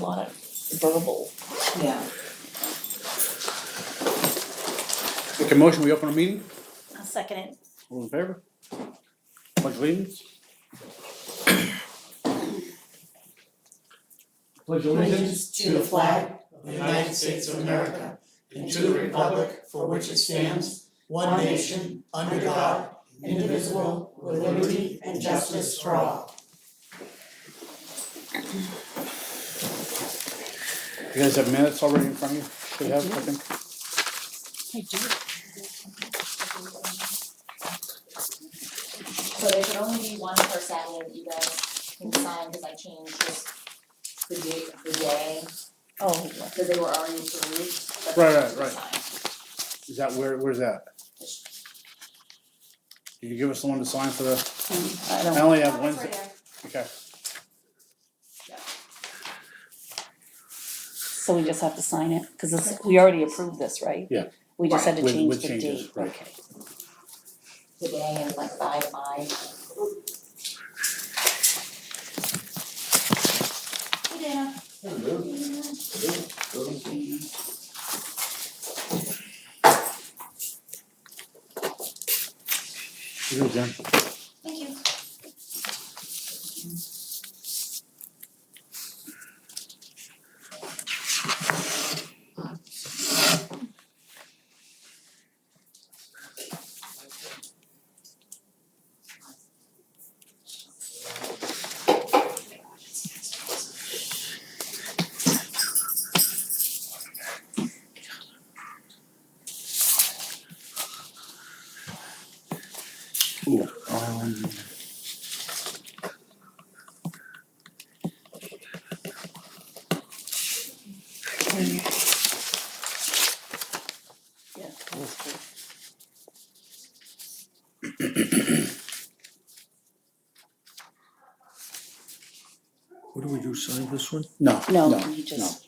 lot of verbal. Yeah. Make a motion, we open a meeting, I'll second it. all in favor? Pledge allegiance. Pledge Allegiance to the flag of the United States of America and to the republic for which it stands, one nation, under God, indivisible, with liberty and justice for all. You guys have minutes already in front of you? Should have, I think. I do. So there should only be one per Saturday that you guys can sign, because I changed just the day, Oh, because they were already approved, but Right, they right, should be right. signed. Is that, where's that? Did you give us the one to sign for the, I I don't, only have Oh, it's Wednesday, right there. okay. so we just have to sign it, cause this, we already approved this, right? Yeah. We just had to With- change with the changes, date, right. okay. The day is like 5/5. Hey Dana. Here you go, Jen. Thank you. Ooh, Yeah, that's good. What do we do, sign this one? No, No, no, you just.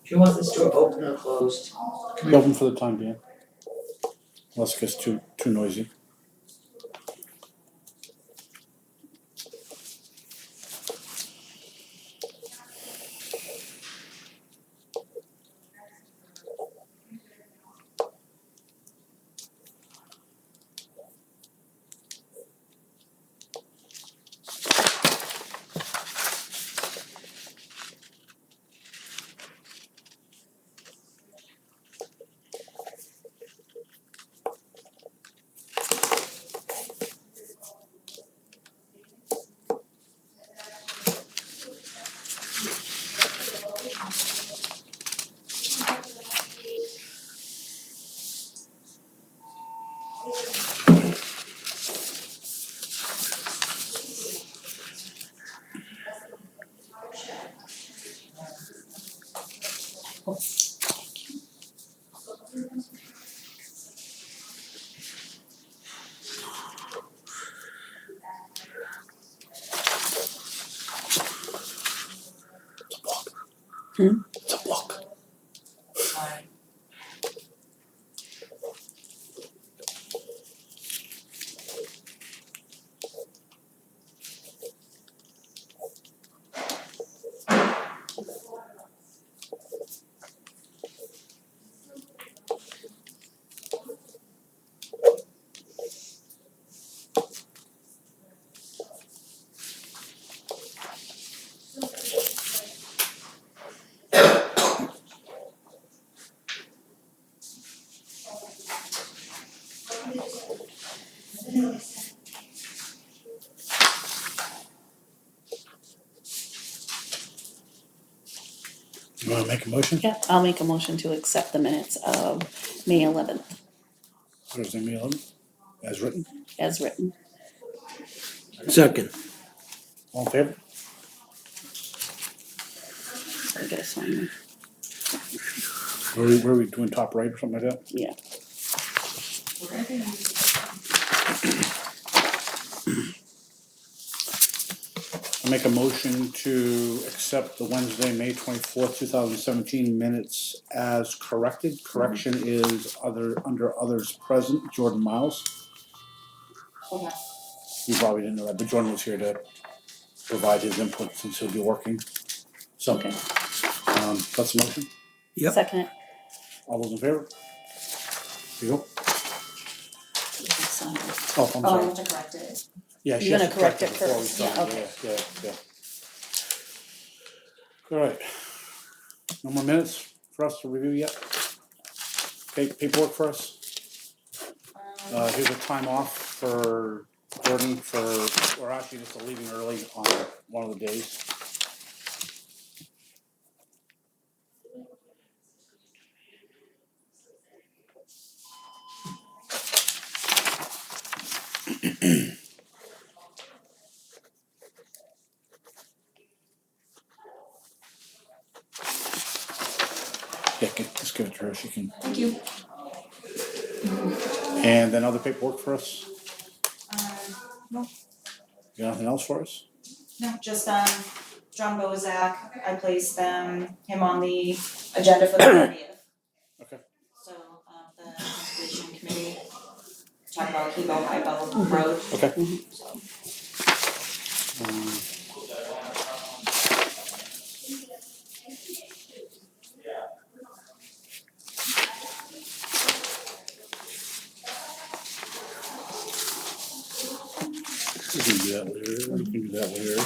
Do you want this door open or closed? be open for the time being. Unless it gets too noisy. It's a block. You wanna make a motion? Yeah, I'll make a motion to accept the minutes of May 11th Thursday, May 11th, as written. as written. Second. All in favor? I gotta sign them. Where are we doing, top right or something like that? Yeah. I make a motion to accept the Wednesday, May 24th, 2017 minutes as corrected. Correction is under others present, Jordan Miles. Okay. You probably didn't know that, but Jordan was here to provide his input since he'll be working. So, Okay. that's the motion. Yep. Second it. All those in favor? Here you go. Sign it. Oh, I'm Oh, I sorry. have to correct it. Yeah, she You're has gonna to correct it before we first. sign. Yeah, okay. Yeah. All right. No more minutes for us to review yet? Okay, paperwork for us. Here's a time off for Jordan or actually just a leaving early on one of the days. Yeah, just give it to her, she can. Thank you. And then other paperwork for us? No, You got anything else for us? no, just John Bozak, I placed him on the agenda for the 30th. Okay. So the conservation committee talked about Hebo High Bell Road. Okay. So We can do that later, we can do that later.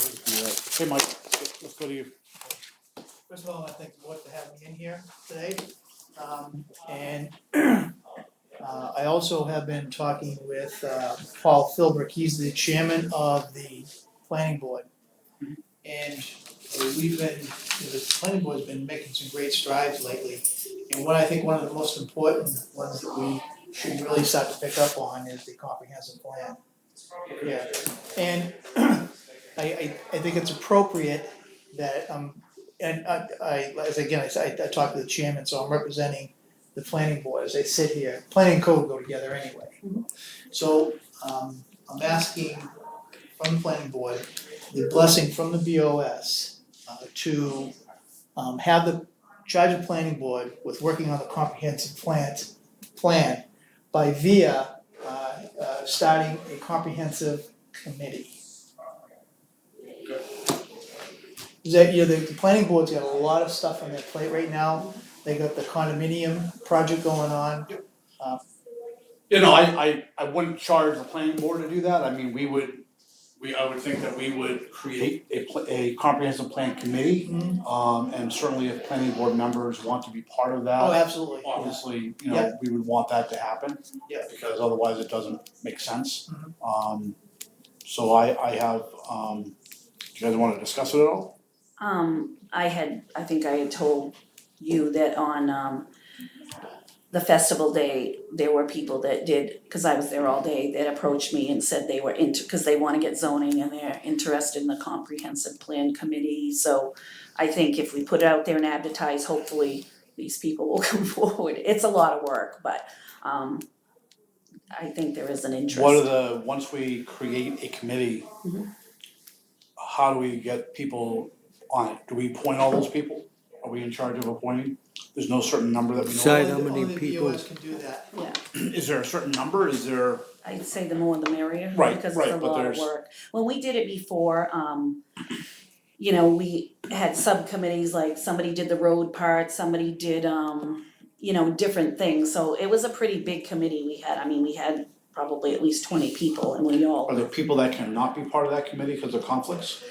Hey, Mike, let's go to you. First of all, I thank the board for having me in here today. And I also have been talking with Paul Philbrick, he's the chairman of the planning board. And the planning board's been making some great strides lately. And what I think one of the most important ones that we should really start to pick up on is the comprehensive plan. Yeah, and I think it's appropriate that, and I talked to the chairman, so I'm representing the planning board as they sit here. Planning and code go together anyway. So, I'm asking from the planning board, the blessing from the BOS, to, have the charge of planning board with working on the comprehensive plan by via, starting a comprehensive committee. The planning board's got a lot of stuff on their plate right now. They got the condominium project going on. You know, I wouldn't charge the planning board to do that, I mean, I would think that we would create a comprehensive plan committee. And certainly if planning board members want to be part of that. Oh, absolutely. Obviously, Yeah. we would want that to happen. Yeah. Because otherwise it doesn't make sense. Mhm. So I have, do you guys wanna discuss it at all? I think I had told you that on the festival day, there were people that did, cause I was there all day, that approached me and said they were cause they wanna get zoning and they're interested in the comprehensive plan committee, so I think if we put it out there and advertise, hopefully these people will come forward. It's a lot of work, but I think there is an interest. Once we create a committee, how do we get people on it? Do we appoint all those people? Are we in charge of appointing? There's no certain number that we know Decide of? how many Only the people- BOS can do that. Yeah, Is there a certain number? Is there? I'd say the more the merrier, Right, because right, it's a but lot of there's- work. When we did it before, we had subcommittees, like somebody did the road part, somebody did, different things, so it was a pretty big committee we had. I mean, we had probably at least 20 people and we all, Are there people that cannot be part of that committee because of conflicts?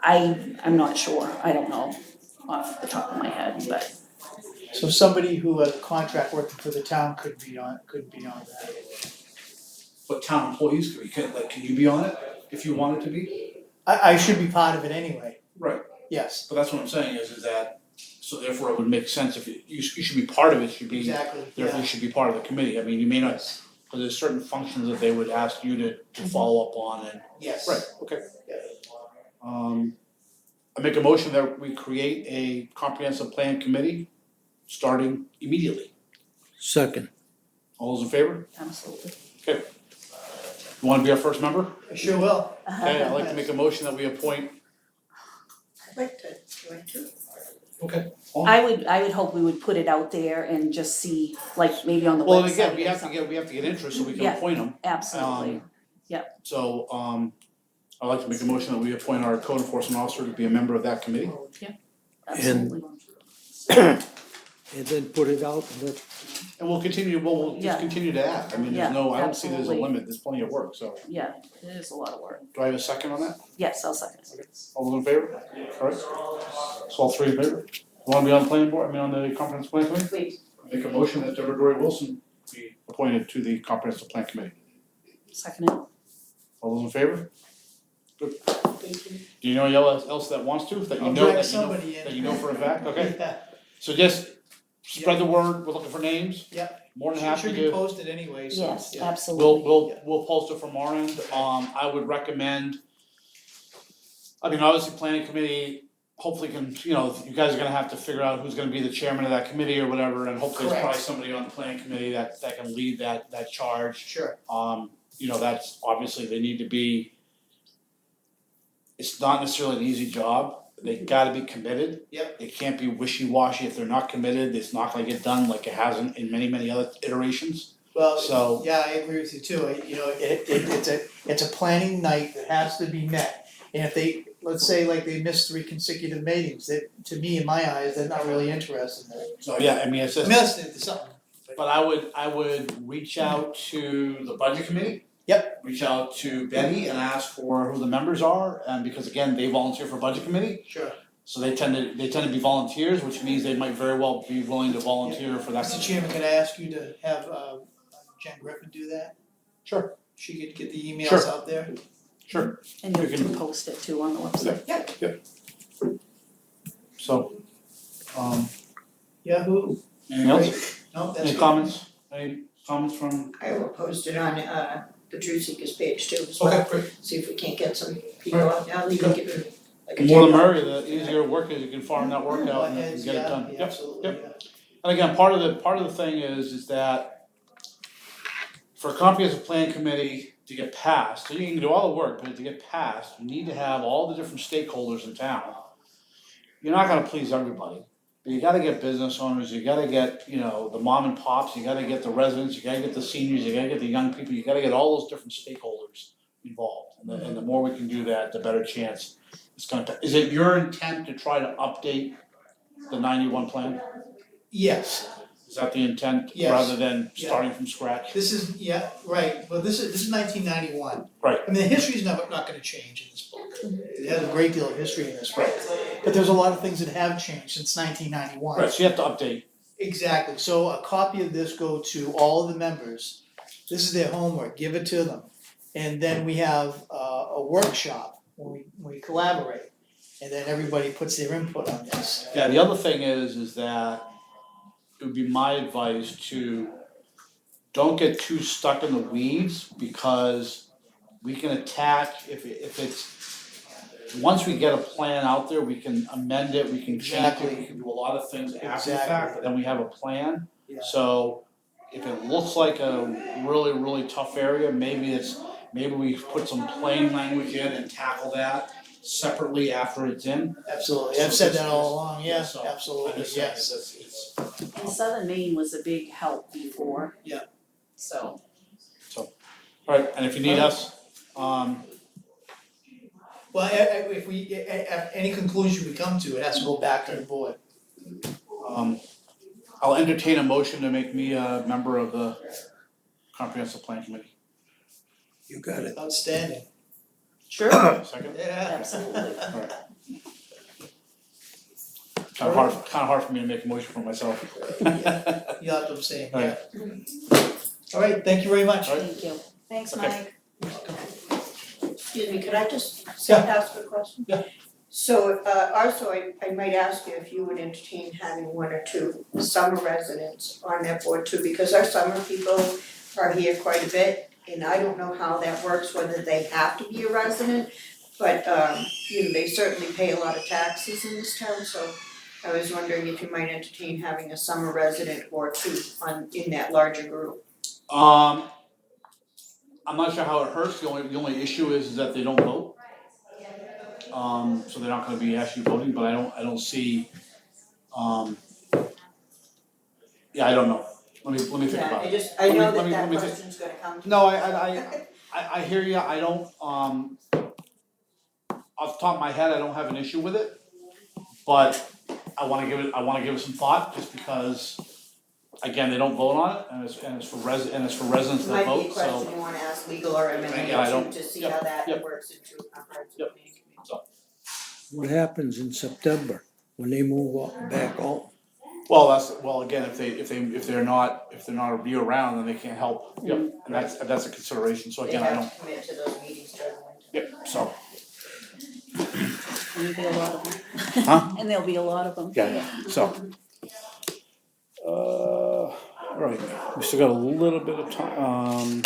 I'm not sure, I don't know off the top of my head, but So somebody who has a contract working for the town could be on that. But town employees, can you be on it if you wanted to be? I should be part of it anyway, Right. yes. But that's what I'm saying is that So therefore, it would make sense if you should be part of it, should be, Exactly, therefore you should be part of the committee. I mean, you may not, because there's certain functions that they would ask you to follow up on and. Yes. Right, okay. Yeah. I make a motion that we create a comprehensive plan committee starting immediately. Second. All those in favor? Absolutely. You wanna be our first member? I sure will. Okay, I'd like to make a motion that we appoint. I'd like to join too. Okay. I would hope we would put it out there and just see, like, maybe on the website Well, again, or we have to something. get interest so we can Yeah. appoint them. Absolutely, So, I'd like to make a motion that we appoint our code enforcement officer to be a member of that committee. absolutely. And then put it out and let, And we'll just Yeah. continue to add. I mean, Yeah, I don't see there's a absolutely. limit, there's plenty of work, so. Yeah, it is a lot of work. Do I have a second on that? Yes, I'll second it. All those in favor? Alright. So all three in favor? You wanna be on the planning board, on the comprehensive plan committee? Please. Make a motion that Deborah Dory Wilson be appointed to the comprehensive plan committee. Second it. All those in favor? Good. Thank you. Do you know anyone else that wants to, that you I'll know, drag somebody in. that you know for a fact? Okay, Yeah. so just spread the word, we're looking for names. Yep. More than happy Should be to, posted anyway, so. Yes, yeah. absolutely. we'll post it from our end. I would recommend, I mean, obviously, planning committee, hopefully can, you guys are gonna have to figure out who's gonna be the chairman of that committee or whatever, and hopefully there's probably Correct. somebody on the planning committee that can lead that charge. Sure. That's obviously they need to be. It's not necessarily an easy job, they gotta be committed. Yep. It can't be wishy-washy, if they're not committed, it's not gonna get done like it hasn't in many other iterations. Well, So- yeah, I agree with you too. It's a planning night that has to be met. And if they, let's say like they missed 3 consecutive meetings, to me, in my eyes, they're not really interested in it. So, yeah, I mean, it's I just, mean, that's something. but I would reach out to the budget committee. Yep. Reach out to Betty and ask for who the members are, and because again, they volunteer for budget committee. Sure. So they tend to be volunteers, which means they might very well be willing to volunteer for that. Mr. Chairman, could I ask you to have Jen Griffin do that? Sure. She could get the emails Sure. out there. Sure, And you You can- can post it too on the website. so, Yahoo. anything else? No, that's Any good. comments? Any comments from? I will post it on the Truth Seekers page too, as well. Okay, great. See if we can't get some people out now, we can give it like a The more the day. merrier, the easier work is, you can farm that work out and Heads, get it yeah, done. yeah, Yep, absolutely, yep. yeah. And again, part of the thing is that for a comprehensive plan committee to get passed, so you can do all the work, but to get passed, you need to have all the different stakeholders in town. You're not gonna please everybody, but you gotta get business owners, you gotta get, the mom and pops, you gotta get the residents, you gotta get the seniors, you gotta get the young people, you gotta get all those different stakeholders involved. And the more we can do that, the better chance it's gonna, is it your intent to try to update the 91 plan? Yes, Is that the intent, Yes. rather than Yeah. starting from scratch? this is, yeah, right, well, this is 1991. Right. I mean, the history's not gonna change in this book. It has a great deal of history in this book. But there's a lot of things that have changed since 1991. Right, so you have to update. Exactly, so a copy of this go to all of the members, this is their homework, give it to them. And then we have a workshop when we collaborate, and then everybody puts their input on this. Yeah, the other thing is that it would be my advice to don't get too stuck in the weeds, because we can attack, if it's, once we get a plan out there, we can amend it, we can change it, Exactly. we can do a lot of things after the Exactly. fact, but then we have a plan. Yeah. So if it looks like a really tough area, maybe we put some plain language in and tackle that separately after it's in. Absolutely, I've said that all along, Yeah, yes, so absolutely, I'm just saying, yes. it's And Southern Maine was a big help before. Yeah. So, alright, and if you need us, Well, if we, any conclusion we come to, it has to go back to the board. I'll entertain a motion to make me a member of the comprehensive plan committee. you got it. Outstanding. sure, Second? Yeah. absolutely. Kinda hard for me to make a motion for myself. You'll have to abstain, yeah. Alright. All right, thank you very much. Alright. Thank you. Thanks, Okay. Mike. Excuse me, could I just Yeah. ask a question? Yeah. So, also, I might ask you if you would entertain having one or two summer residents on that board too, because our summer people are here quite a bit, and I don't know how that works, whether they have to be a resident, but, they certainly pay a lot of taxes in this town, so I was wondering if you might entertain having a summer resident or two in that larger group. I'm not sure how it hurts, the only issue is that they don't vote. So they're not gonna be actually voting, but I don't see, yeah, I don't know. Let me think about it. I know Let me that think. question's gonna come to me. No, I hear you, I don't, off the top of my head, I don't have an issue with it. But I wanna give it some thought, just because, again, they don't vote on it, and it's for residents that Might be a vote, question so. you wanna ask legal or Yeah, I M&A don't- to see yep, how that yep. works into our parts of Yep. the community. What happens in September when they move back home? Well, again, if they're not year round, then they can't help, yep, and that's a consideration, so They again, I don't, have to commit to those meetings during the winter. yep, so. There'll be a lot of them. Huh? And there'll be a lot of them. Yeah, so. Alright, we still got a little bit of time,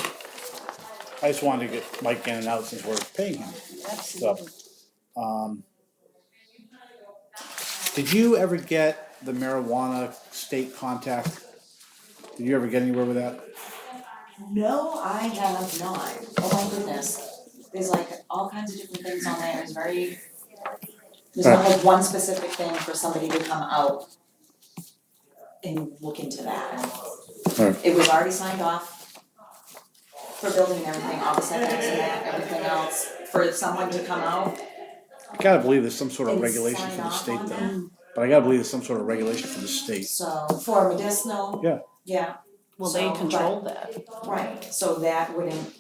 I just wanted to get Mike in and out since we're paying him. Absolutely. Did you ever get the marijuana state contact? Did you ever get anywhere with that? No, I have not. Oh my goodness. There's like all kinds of different things on there. It's very, there's not like one specific thing for somebody to come out and look into that. Right. It was already signed off for building and everything, all the setbacks and that, everything else. For someone to come out I gotta believe there's some sort of and regulation sign from the off state on though, that. but I gotta believe there's some sort of regulation from the state. So for medicinal. Yeah. Yeah. Well, they So, control that. Right, so that wouldn't,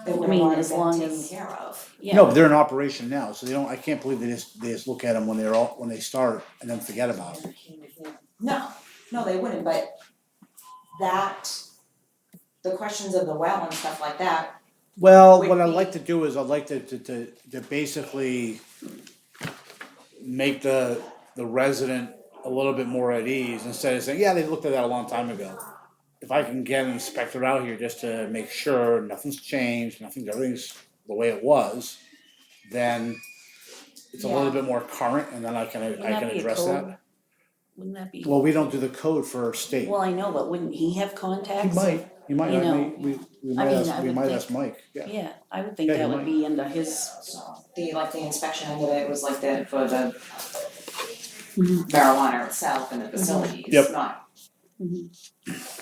they I wouldn't mean, want as it long taken as- care of. Yeah. No, but they're in operation now, so they don't, I can't believe they just look at them when they start and then forget about them. No, they wouldn't, but the questions of the well and stuff like that, Well, Would what I'd be- like to do is I'd like to basically make the resident a little bit more at ease instead of saying, yeah, they looked at that a long time ago. If I can get an inspector out here just to make sure nothing's changed, everything's the way it was, then it's a little Yeah. bit more current and then I can Wouldn't that be a address code? that. Wouldn't that be? Well, we don't do the code for state. Well, I know, but wouldn't he have He contacts? might, You know, we I mean, I would might think- ask Mike, yeah. Yeah, I would think Yeah, he that would might. be under his. so the inspection end of it was like that for the Mhm. marijuana itself and the facilities, Yep. not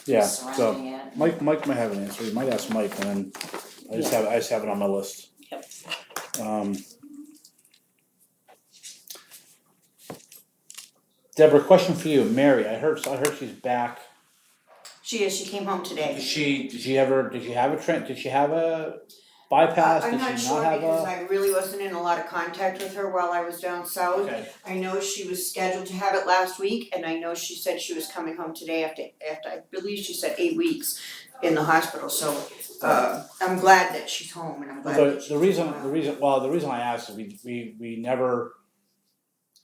Yeah, surrounding so it. Mike might have an answer, you might ask Mike and then I just have it on my list. Yep. Deborah, question for you, Mary, I heard she's back. She came home today. Did she have a bypass, I'm did not she sure not have because a? I really wasn't in a lot of contact with her while I was down south. Okay, I know she was scheduled to have it last week, and I know she said she was coming home today after I believe she said 8 weeks in the hospital, so I'm glad that she's home and I'm glad that she's the reason I asked is we never,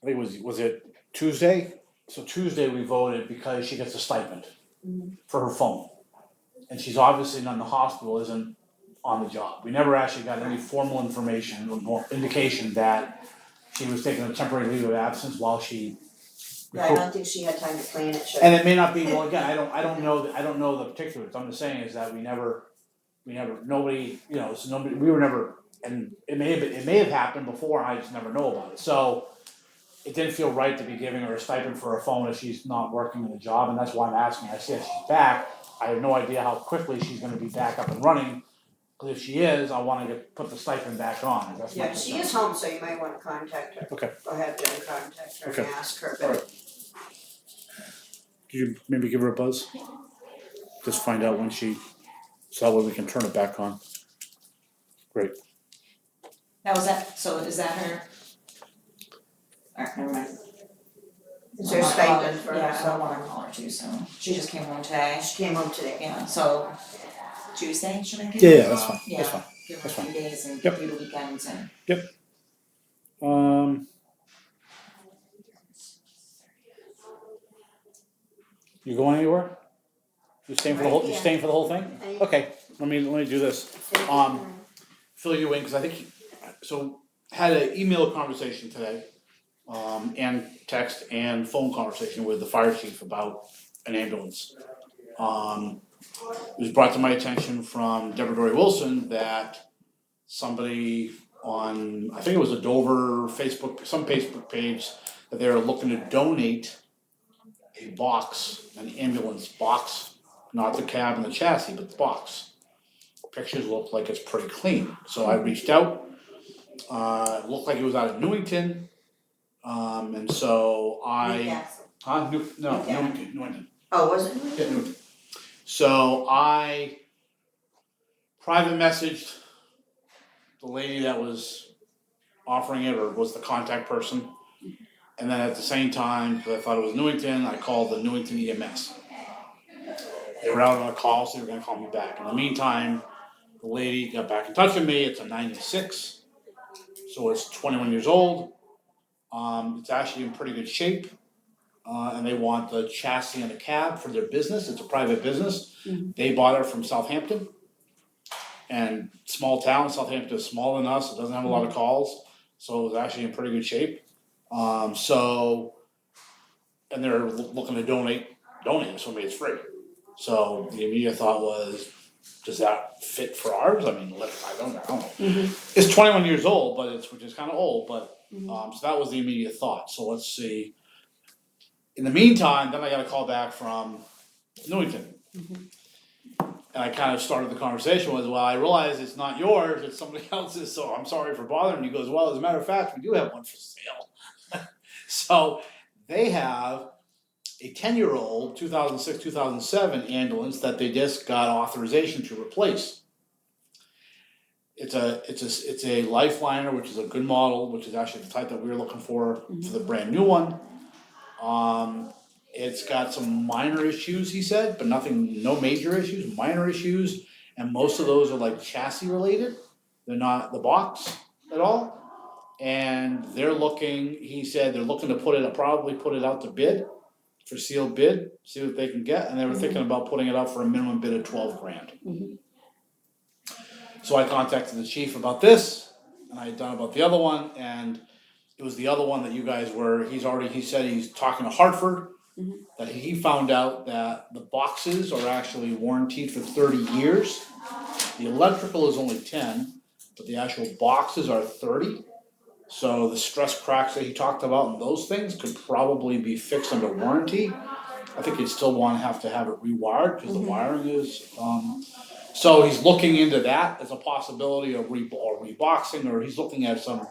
I think was it Tuesday? So Tuesday we voted because she gets a stipend for her phone. And she's obviously not in the hospital, isn't on the job. We never actually got any formal information or indication that she was taking a temporary leave of absence while she. I don't think she had time to plan it, And it may not be, well, again, I don't know the particulars, I'm just saying is that we never, nobody, so nobody, we were never, and it may have happened before, I just never know about it, so. It didn't feel right to be giving her a stipend for her phone if she's not working in the job, and that's why I'm asking, I said she's back, I have no idea how quickly she's gonna be back up and running. Cause if she is, I wanna put the stipend back on, that's my Yeah, she concern. is home, so you might wanna contact her. Okay. Or have Jen contact her and Okay. ask her, Alright. but Could you maybe give her a buzz? Just find out when so that way we can turn it back on. Great. Now is that her? Alright, never mind. is there a stipend for her? Yeah, I don't wanna call her too soon. She just came home today. She came home today. Yeah, so Tuesday, should I give Yeah, her a yeah, that's call? fine, Yeah, that's fine. give her that's a few days and Yep. do the weekends and. You going anywhere? You staying for the whole, you staying for the whole thing? Okay, let me do this. Fill you in, cause I think, so, had an email conversation today, and text and phone conversation with the fire chief about an ambulance. It was brought to my attention from Deborah Dory Wilson that somebody on, I think it was a Dover Facebook, some Facebook page, that they were looking to donate a box, an ambulance box, not the cab and the chassis, but the box. Pictures look like it's pretty clean, so I reached out, it looked like it was out of Newington, and so Newington. Oh, was it? Yeah, Newington. So I private messaged the lady that was offering it, or was the contact person. And then at the same time, because I thought it was Newington, I called the Newington EMS. They were out on a call, so they were gonna call me back. In the meantime, the lady got back in touch with me. It's a 96, so it's 21 years old. It's actually in pretty good shape. And they want the chassis and the cab for their business. It's a private business. They bought it from Southampton. And small town, Southampton is smaller than us, it doesn't have a lot of calls, so it was actually in pretty good shape. And they're looking to donate it, so maybe it's free. So the immediate thought was, does that fit for ours? I mean, I don't know. It's 21 years old, but which is kind of old, but, so that was the immediate thought, so let's see. In the meantime, then I got a call back from Newington. And I kind of started the conversation with, well, I realize it's not yours, it's somebody else's, so I'm sorry for bothering you. He goes, well, as a matter of fact, we do have one for sale. So they have a 10-year-old 2006, 2007 ambulance that they just got authorization to replace. It's a Lifeliner, which is a good model, which is actually the type that we were looking for the brand new one. It's got some minor issues, he said, but no major issues, minor issues, and most of those are like chassis related. They're not the box at all. And he said they're looking to probably put it out to bid, for sealed bid, see what they can get, and they were thinking about putting it out for a minimum bid of $12,000. So I contacted the chief about this, and I had done about the other one, and it was the other one that you guys he said he's talking to Hartford, that he found out that the boxes are actually warranted for 30 years. The electrical is only 10, but the actual boxes are 30. So the stress cracks that he talked about and those things could probably be fixed under warranty. I think you'd still have to have it rewired, because the wiring is, so he's looking into that as a possibility of reboxing, or he's looking at some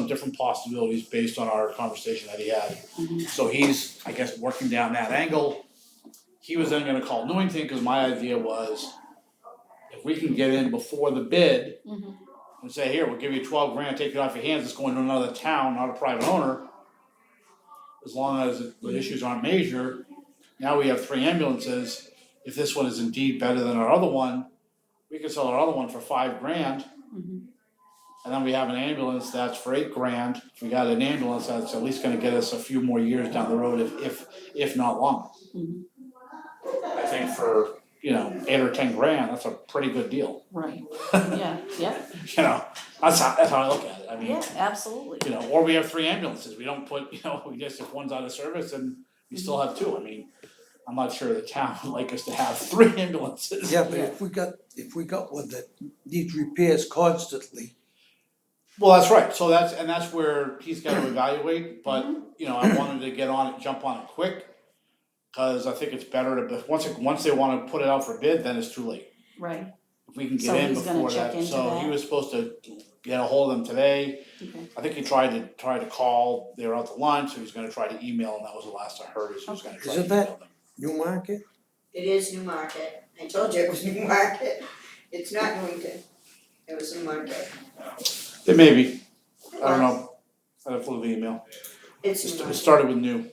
different possibilities based on our conversation that he had. So he's, I guess, working down that angle. He was then gonna call Newington, because my idea was, if we can get in before the bid and say, here, we'll give you $12,000, take it off your hands, it's going to another town, not a private owner. As long as the issues aren't major, now we have 3 ambulances. If this one is indeed better than our other one, we can sell our other one for $5,000. And then we have an ambulance that's for $8,000. We got an ambulance that's at least gonna get us a few more years down the road, if not longer. I think for, $8 or $10,000, that's a pretty good deal. Right, yeah, That's how I look at it. I mean, yeah, absolutely. or we have 3 ambulances. We don't put, we just, if one's out of service, and we still have 2. I mean, I'm not sure the town would like us to have 3 ambulances. Yeah, but if we got one that needs repairs constantly. Well, that's right, so that's where he's gotta evaluate, but, I wanted to jump on it quick. Cause I think it's better to, once they wanna put it out for bid, then it's too late. Right, If we can So get in he's gonna before check that, into so he that? was supposed to get a hold of them today. okay, I think he tried to call, they were out to lunch, so he was gonna try to email, and that was the last I heard, is he was gonna try to Isn't email that- them. Newmarket? It is Newmarket. I told you it was Newmarket. It's not Newington. It was Newmarket. It may be, I don't know, I have to look at the email. It's It Newmarket. started with new.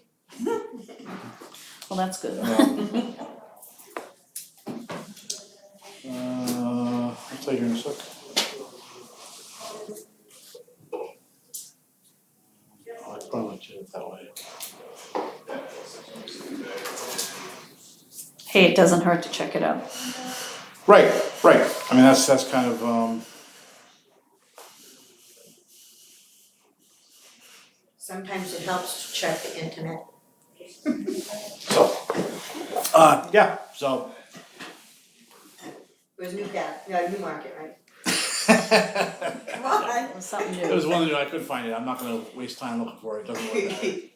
well, that's good. I'll tell you in a sec. Oh, I probably did it that way. hey, it doesn't hurt to check it out. Right, right, I mean, that's kind of, Sometimes it helps to check the internet. so, yeah, so. It was Newmarket, right? Come on. It was something It new. was one that I couldn't find it, I'm not gonna waste time looking for it, it doesn't work that way.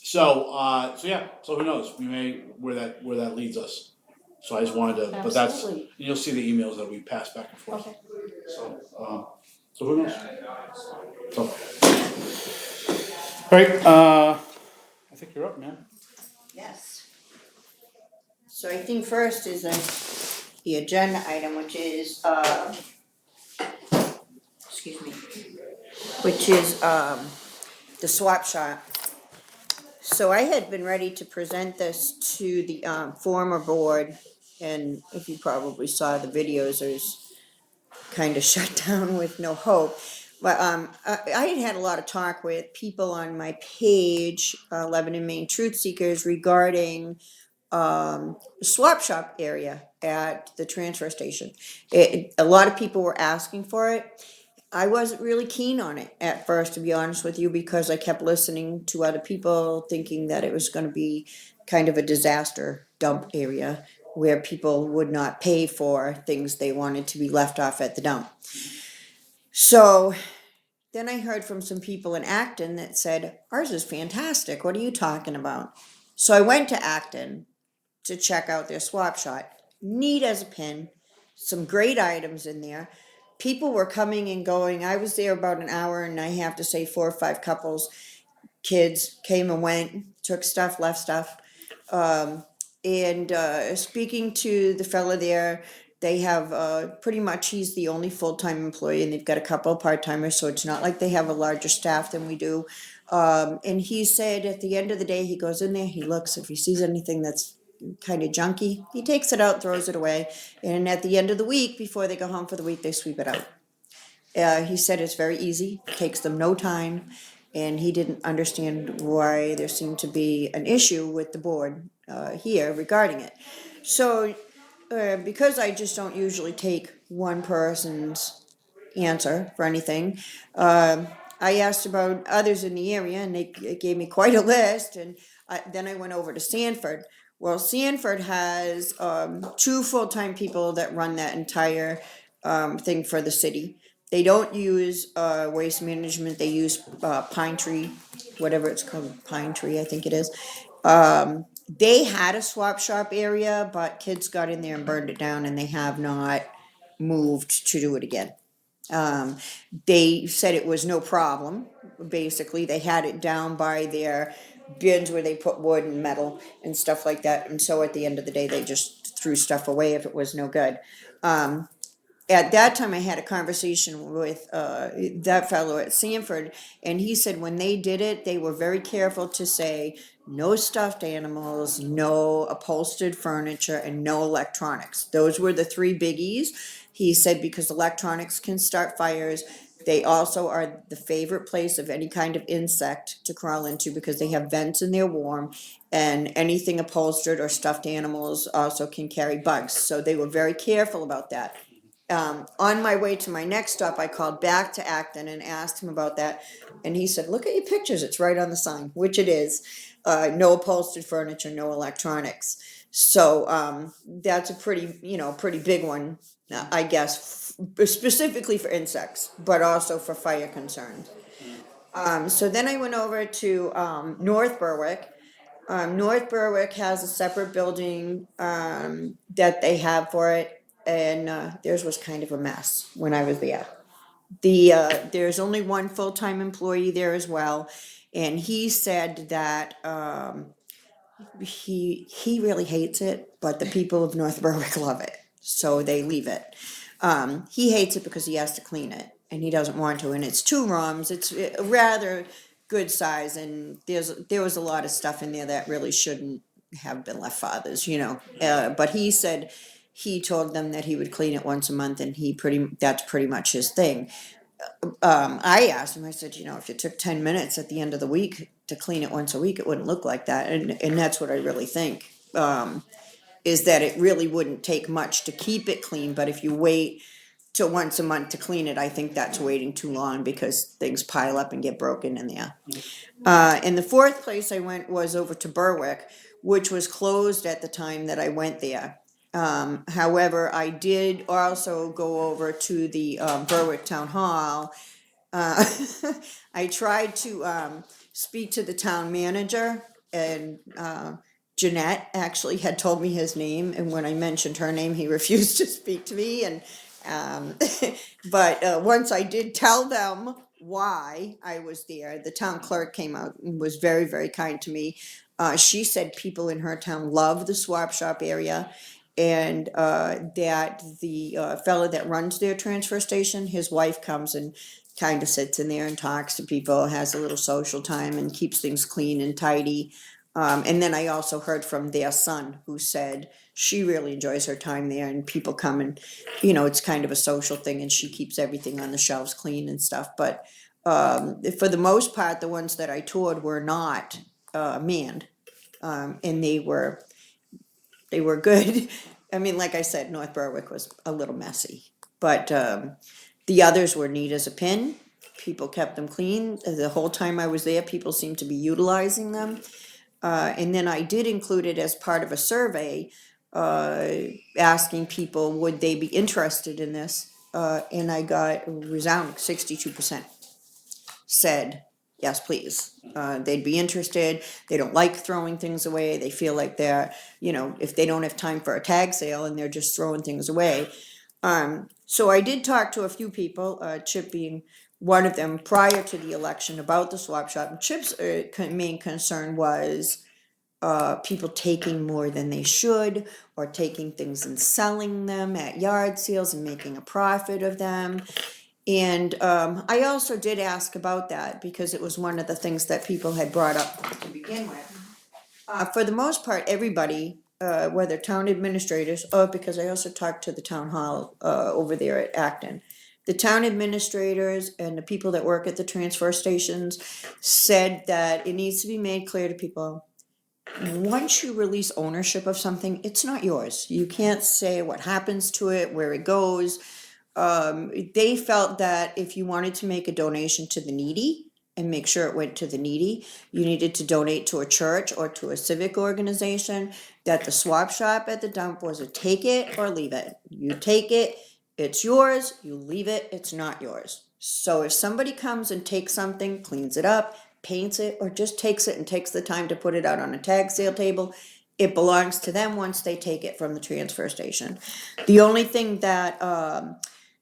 So yeah, so who knows, we may, where that leads us. So I just wanted to, but that's, Absolutely. you'll see the emails that we pass back and forth. Okay. So who knows? So. Alright, I think you're up, man. Yes. So I think first is the agenda item, which is, excuse me, which is, the swap shop. So I had been ready to present this to the, former board, and if you probably saw the videos, there's kind of shut down with no hope. But I had had a lot of talk with people on my page, Lebanon, Maine Truth Seekers, regarding swap shop area at the transfer station. A lot of people were asking for it. I wasn't really keen on it at first, to be honest with you, because I kept listening to other people thinking that it was going to be kind of a disaster dump area where people would not pay for things they wanted to be left off at the dump. So then I heard from some people in Acton that said, ours is fantastic. What are you talking about? So I went to Acton to check out their swap shop. Neat as a pin, some great items in there. People were coming and going. I was there about an hour, and I have to say 4 or 5 couples, kids came and went, took stuff, left stuff. And speaking to the fella there, they have pretty much, he's the only full-time employee, and they've got a couple of part-timers, so it's not like they have a larger staff than we do. And he said at the end of the day, he goes in there, he looks, if he sees anything that's kind of junky, he takes it out, throws it away, and at the end of the week, before they go home for the week, they sweep it out. He said it's very easy, takes them no time, and he didn't understand why there seemed to be an issue with the board here regarding it. So because I just don't usually take one person's answer for anything, I asked about others in the area, and they gave me quite a list, and then I went over to Sanford. Well, Sanford has 2 full-time people that run that entire thing for the city. They don't use waste management, they use Pine Tree, whatever it's called, Pine Tree, I think it is. They had a swap shop area, but kids got in there and burned it down, and they have not moved to do it again. They said it was no problem. Basically, they had it down by their bins where they put wood and metal and stuff like that. And so at the end of the day, they just threw stuff away if it was no good. At that time, I had a conversation with that fellow at Sanford, and he said when they did it, they were very careful to say no stuffed animals, no upholstered furniture, and no electronics. Those were the 3 biggies. He said because electronics can start fires. They also are the favorite place of any kind of insect to crawl into because they have vents and they're warm, and anything upholstered or stuffed animals also can carry bugs. So they were very careful about that. On my way to my next stop, I called back to Acton and asked him about that. And he said, look at your pictures, it's right on the sign, which it is. No upholstered furniture, no electronics. So that's a pretty big one, I guess, specifically for insects, but also for fire concerns. So then I went over to North Berwick. North Berwick has a separate building that they have for it, and theirs was kind of a mess when I was there. There's only one full-time employee there as well, and he said that he really hates it, but the people of North Berwick love it, so they leave it. He hates it because he has to clean it, and he doesn't want to, and it's 2 rooms. It's a rather good size, and there was a lot of stuff in there that really shouldn't have been left for others, but he said he told them that he would clean it once a month, and that's pretty much his thing. I asked him, I said, if you took 10 minutes at the end of the week to clean it once a week, it wouldn't look like that, and that's what I really think is that it really wouldn't take much to keep it clean, but if you wait till once a month to clean it, I think that's waiting too long because things pile up and get broken in there. And the fourth place I went was over to Berwick, which was closed at the time that I went there. However, I did also go over to the Berwick Town Hall. I tried to speak to the town manager, and Jeanette actually had told me his name, and when I mentioned her name, he refused to speak to me. And but once I did tell them why I was there, the town clerk came out and was very, very kind to me. She said people in her town love the swap shop area, and that the fellow that runs their transfer station, his wife comes and kind of sits in there and talks to people, has a little social time, and keeps things clean and tidy. And then I also heard from their son, who said she really enjoys her time there, and people come and, it's kind of a social thing, and she keeps everything on the shelves clean and stuff. But for the most part, the ones that I toured were not manned, and they were good. I mean, like I said, North Berwick was a little messy, but the others were neat as a pin. People kept them clean. The whole time I was there, people seemed to be utilizing them. And then I did include it as part of a survey, asking people would they be interested in this. And I got a resounding 62% said, yes, please. They'd be interested. They don't like throwing things away. They feel like they're, if they don't have time for a tag sale and they're just throwing things away. So I did talk to a few people, Chip being one of them, prior to the election about the swap shop. And Chip's main concern was people taking more than they should, or taking things and selling them at yard sales and making a profit of them. And I also did ask about that because it was one of the things that people had brought up to begin with. For the most part, everybody, whether town administrators, because I also talked to the town hall over there at Acton, the town administrators and the people that work at the transfer stations said that it needs to be made clear to people, once you release ownership of something, it's not yours. You can't say what happens to it, where it goes. They felt that if you wanted to make a donation to the needy and make sure it went to the needy, you needed to donate to a church or to a civic organization, that the swap shop at the dump was a take it or leave it. You take it, it's yours. You leave it, it's not yours. So if somebody comes and takes something, cleans it up, paints it, or just takes it and takes the time to put it out on a tag sale table, it belongs to them once they take it from the transfer station. The only thing that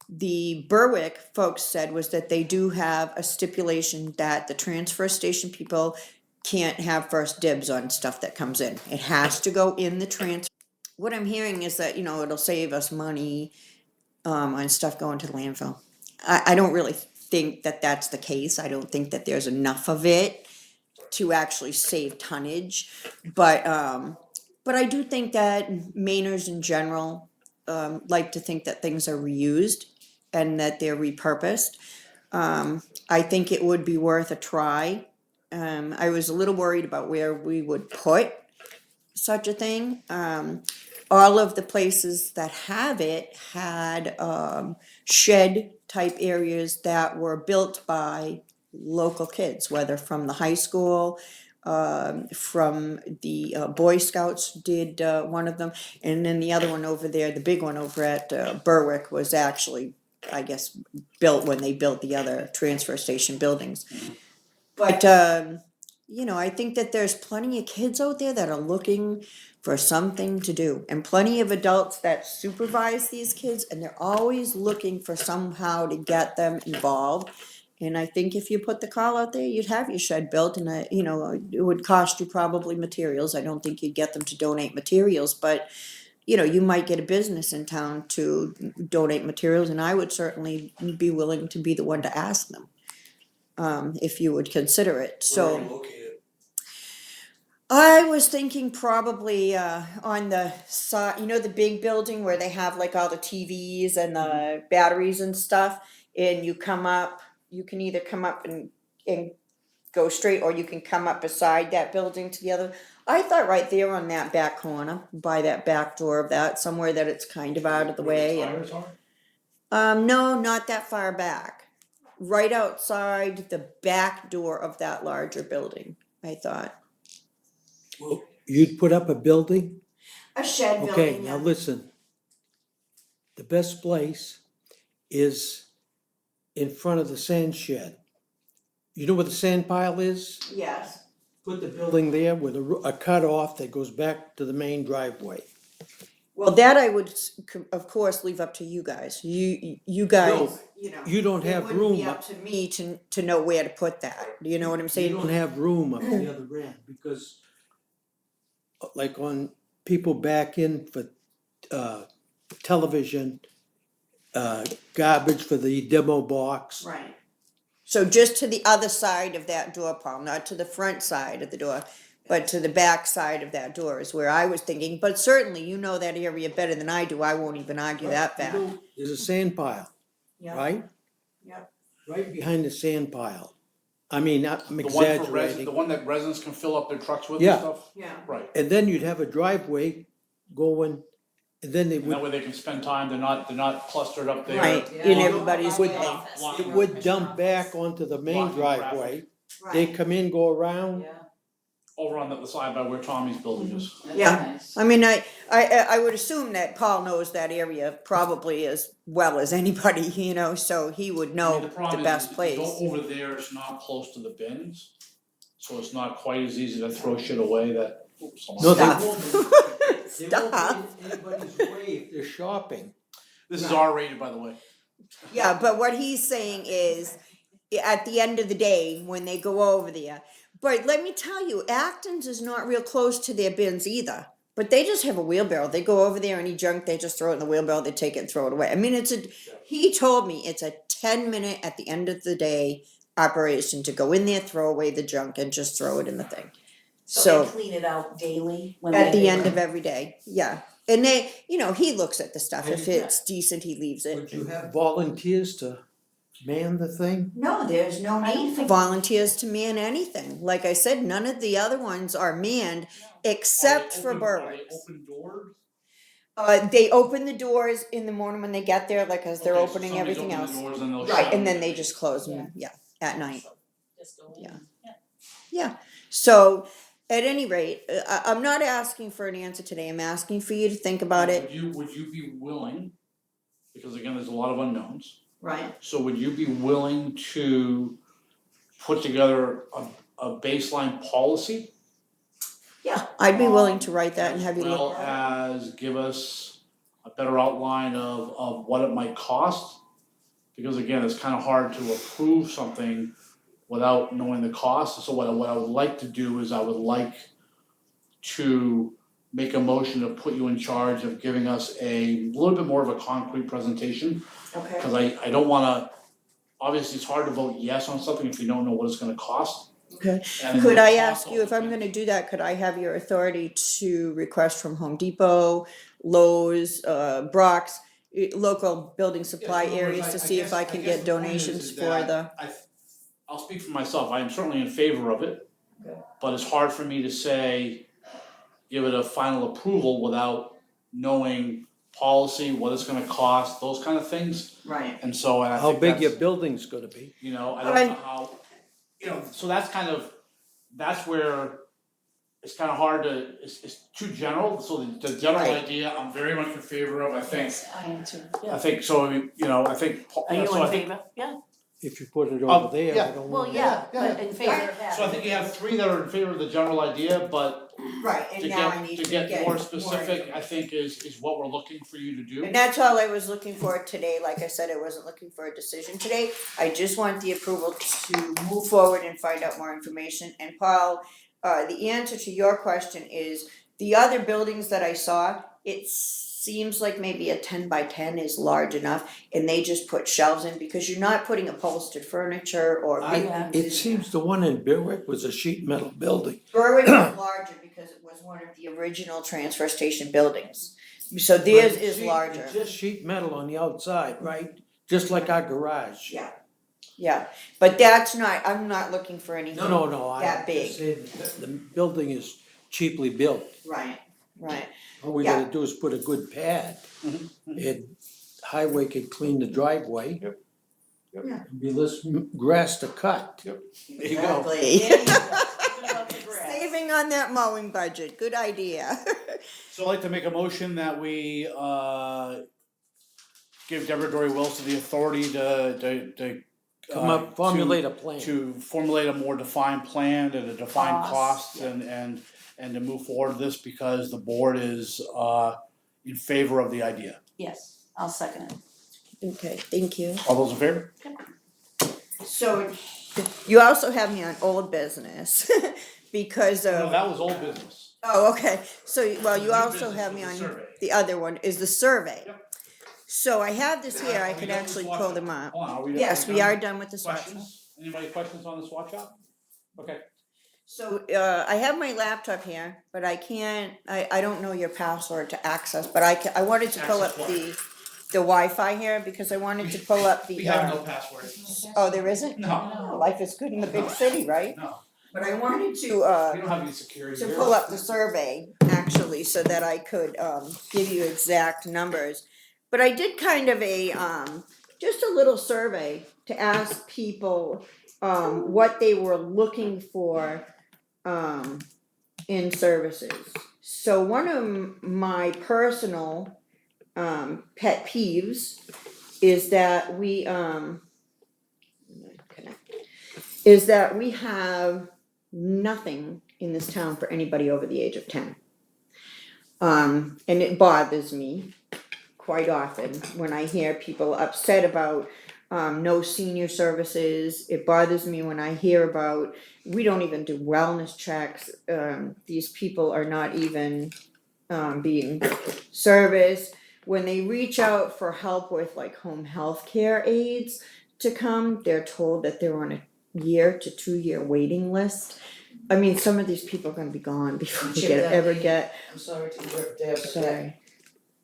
the Berwick folks said was that they do have a stipulation that the transfer station people can't have first dibs on stuff that comes in. It has to go in the transfer. What I'm hearing is that, it'll save us money on stuff going to the landfill. I don't really think that that's the case. I don't think that there's enough of it to actually save tonnage. But I do think that Mainers in general like to think that things are reused and that they're repurposed. I think it would be worth a try. I was a little worried about where we would put such a thing. All of the places that have it had shed type areas that were built by local kids, whether from the high school, from the Boy Scouts did one of them, and then the other one over there, the big one over at Berwick, was actually, I guess, built when they built the other transfer station buildings. But I think that there's plenty of kids out there that are looking for something to do, and plenty of adults that supervise these kids, and they're always looking for somehow to get them involved. And I think if you put the call out there, you'd have your shed built, and it would cost you probably materials. I don't think you'd get them to donate materials, but you might get a business in town to donate materials, and I would certainly be willing to be the one to ask them, if you would consider it. So. Where are you located? I was thinking probably on the side, the big building where they have like all the TVs and the batteries and stuff, and you can either come up and go straight, or you can come up beside that building to the other. I thought right there on that back corner, by that back door of that, somewhere that it's kind of out of the way. Where the tires are? No, not that far back. Right outside the back door of that larger building, I thought. Well, you'd put up a building? A shed Okay, now listen. The best place is in front of the sand shed. You know where the sand pile is? Yes. Put the building there with a cutoff that goes back to the main driveway. Well, that I would, of course, leave up to you guys. You guys, No, you know. You don't have It wouldn't be room up to me to know where to put that. Do you know what I'm You saying? don't have room up the other end because like on people back in for television, garbage for the demo box. Right. So just to the other side of that door, Paul, not to the front side of the door, but to the back side of that door is where I was thinking. But certainly, you know that area better than I do. I won't even argue that fact. There's a sand pile, Yeah. right? Yep. Right behind the sand pile. I mean, I'm The one for exaggerating. the one that residents can fill up their trucks with Yeah. and stuff? Yeah. Right. And then you'd have a driveway going, and then they And that would, way they can spend time, they're not clustered up there. Right, in everybody's way. it would dump back onto the main Blocking traffic. driveway. They come in, go around. Over on the side by where Tommy's building is. Yeah. I mean, I would assume that Paul knows that area probably as well as anybody, you know, so he would I mean, know the the problem best is, place. go over there, it's not close to the bins, so it's not quite as easy to throw shit away that, oops, someone- No, Stop. they won't, they Stop. won't be in anybody's way if they're shopping. This is R-rated, by the way. Yeah, but what he's saying is, at the end of the day, when they go over there, but let me tell you, Acton's is not real close to their bins either. But they just have a wheelbarrow. They go over there, any junk, they just throw it in the wheelbarrow, they take it and throw it away. I mean, he told me it's a 10-minute at the end of the day operation to go in there, throw away the junk and just throw it in the thing. So they clean it out daily when At they the end of every day, yeah. And they, you know, he looks at the stuff. If Yeah. it's decent, he leaves it. Would you have volunteers to man the thing? No, there's no need for volunteers to man anything. Like I said, none of the other ones are manned except for Are they Berwick's. open doors? They open the doors in the morning when they get there, like as they're Okay, so opening somebody's everything opening else. the doors and they'll shut Right, and them. then they just close them, yeah, at night. Just go in. Yeah. Yeah, so at any rate, I'm not asking for an answer today. I'm asking for you to think about it. Would you be willing, because again, there's a lot of unknowns, Right. so would you be willing to put together a baseline policy? Yeah, I'd be willing to write that and have you As look well at it. as give us a better outline of what it might cost? Because again, it's kind of hard to approve something without knowing the cost. So what I would like to do is I would like to make a motion to put you in charge of giving us a little bit more of a concrete presentation. Okay. Cause I don't wanna, obviously it's hard to vote yes on something if you don't know what it's gonna cost. Okay. And Could the I cost ask you, if I'm ultimately- gonna do that, could I have your authority to request from Home Depot, Lowe's, Brock's, local building supply Yeah, so in other words, areas to see if I can guess get the point is donations for that the, I'll speak for myself, I am certainly in favor of it. Okay. But it's hard for me to say, give it a final approval without knowing policy, what it's gonna cost, those kind of things. right, And so, and I How think big your that's, building's gonna be? you know, I don't know how, you know, so that's where it's kind of hard to, it's too general, so the general Right. idea, I'm very much in favor of, I think. I am too, I yeah. think, so, you know, I think, Are you so I in think, favor? Yeah, If you put it Oh, over there, yeah. I don't well, want. yeah, Yeah, but in favor of that. so I think you have three that are in favor of the general idea, but right, to and now I need get, to to get more information. specific, I think is what we're looking for you to do. And that's all I was looking for today, like I said, I wasn't looking for a decision today, I just want the approval to move forward and find out more information, and Paul, the answer to your question is, the other buildings that I saw, it seems like maybe a 10x10 is large enough, and they just put shelves in, because you're not putting upholstered furniture or big Yeah. things in It seems the one in Berwick was a sheet metal building. Berwick was larger because it was one of the original transfer station buildings. So theirs But is sheet- larger. it's just sheet metal on the outside, right? Just like our garage. Yeah. yeah, but that's not, I'm not looking for anything. No, I That big. just say that the building is cheaply built. Right, right, All we gotta do is put a good pad. And highway could clean the driveway. Yep. Yep. Yeah. And be less grass to cut. There you go. Saving on that mowing budget, good idea. So I'd like to make a motion that we give Deborah Dory Wilson the authority to Come up, formulate a plan. to formulate a more defined plan and a defined Costs, cost and to move forward this because the board is in favor of the idea. Yes, I'll second it. Okay, thank you. All those in favor? So, you also have me on old business, because No, of, that was old business. oh, okay, so, well, you New also business have was me the on, survey. the other one is the survey. Yep. So I have this here, I Are we could done with actually SWOT pull shop? them up. Hold on, are we done? Yes, we are done with the swatch. Questions? Anybody questions on the SWOT shop? Okay. So, I have my laptop here, but I can't, I don't know your password to access, but I wanted to pull up Access what? the Wi-Fi here, because I wanted to pull up the, We have no password. oh, there isn't? No, Oh, life is good in the big city, right? no. But I wanted to, We don't have any security to here. pull up the survey, actually, so that I could, give you exact numbers. But I did kind of a, just a little survey to ask people, what they were looking for, in services. So one of my personal, pet peeves is that we, is that we have nothing in this town for anybody over the age of 10. And it bothers me quite often when I hear people upset about no senior services. It bothers me when I hear about, we don't even do wellness checks. These people are not even being serviced. When they reach out for help with like home health care aides to come, they're told that they're on a 1 to 2 year waiting list. I mean, some of these people are gonna be gone before we ever get, I'm sorry to interrupt Deb, but that sorry.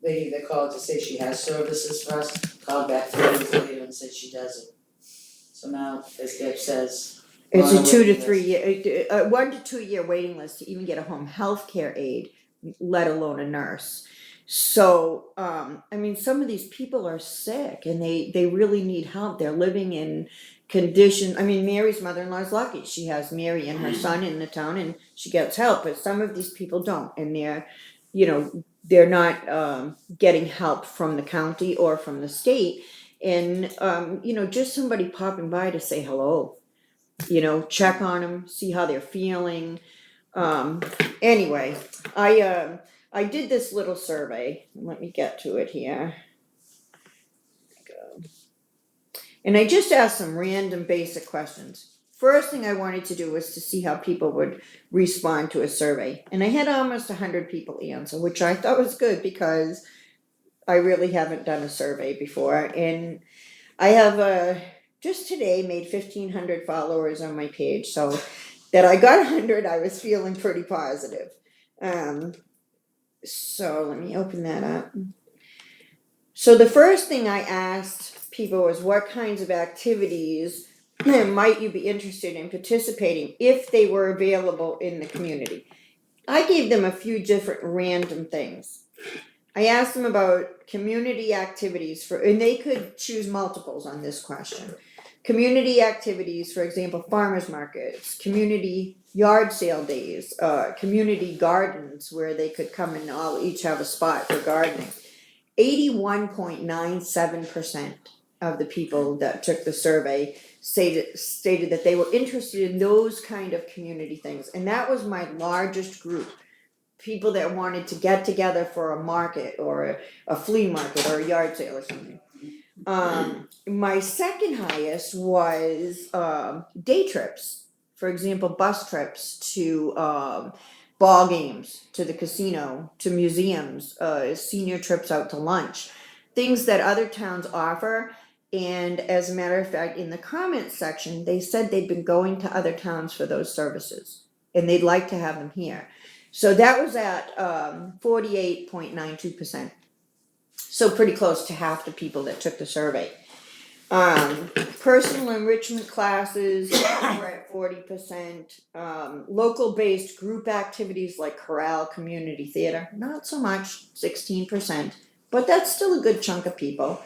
lady that called to say she has services for us, called back 3 days later and said she doesn't. So now, as Deb says, It's we're a on 2 to waiting 3 year, 1 to 2 year waiting list to even get a home health care aide, let alone a nurse. So, I mean, some of these people are sick and they really need help. They're living in condition. I mean, Mary's mother-in-law's lucky. She has Mary and her son in the town and she gets help, but some of these people don't. And they're not getting help from the county or from the state. And, just somebody popping by to say hello, check on them, see how they're feeling. Anyway, I did this little survey. Let me get to it here. Go. And I just asked some random basic questions. First thing I wanted to do was to see how people would respond to a survey. And I had almost 100 people answer, which I thought was good because I really haven't done a survey before. And I have just today made 1,500 followers on my page. So that I got 100, I was feeling pretty positive. So let me open that up. So the first thing I asked people was what kinds of activities might you be interested in participating if they were available in the community. I gave them a few different random things. I asked them about community activities and they could choose multiples on this question. Community activities, for example, farmers markets, community yard sale days, community gardens where they could come and all each have a spot for gardening. 81.97% of the people that took the survey stated that they were interested in those kind of community things. And that was my largest group. People that wanted to get together for a market or a flea market or a yard sale or something. My second highest was day trips. For example, bus trips to ball games, to the casino, to museums, senior trips out to lunch. Things that other towns offer. And as a matter of fact, in the comments section, they said they'd been going to other towns for those services. And they'd like to have them here. So that was at 48.92%. So pretty close to half the people that took the survey. Personal enrichment classes, we're at 40%. Local based group activities like chorale, community theater, not so much, 16%, but that's still a good chunk of people.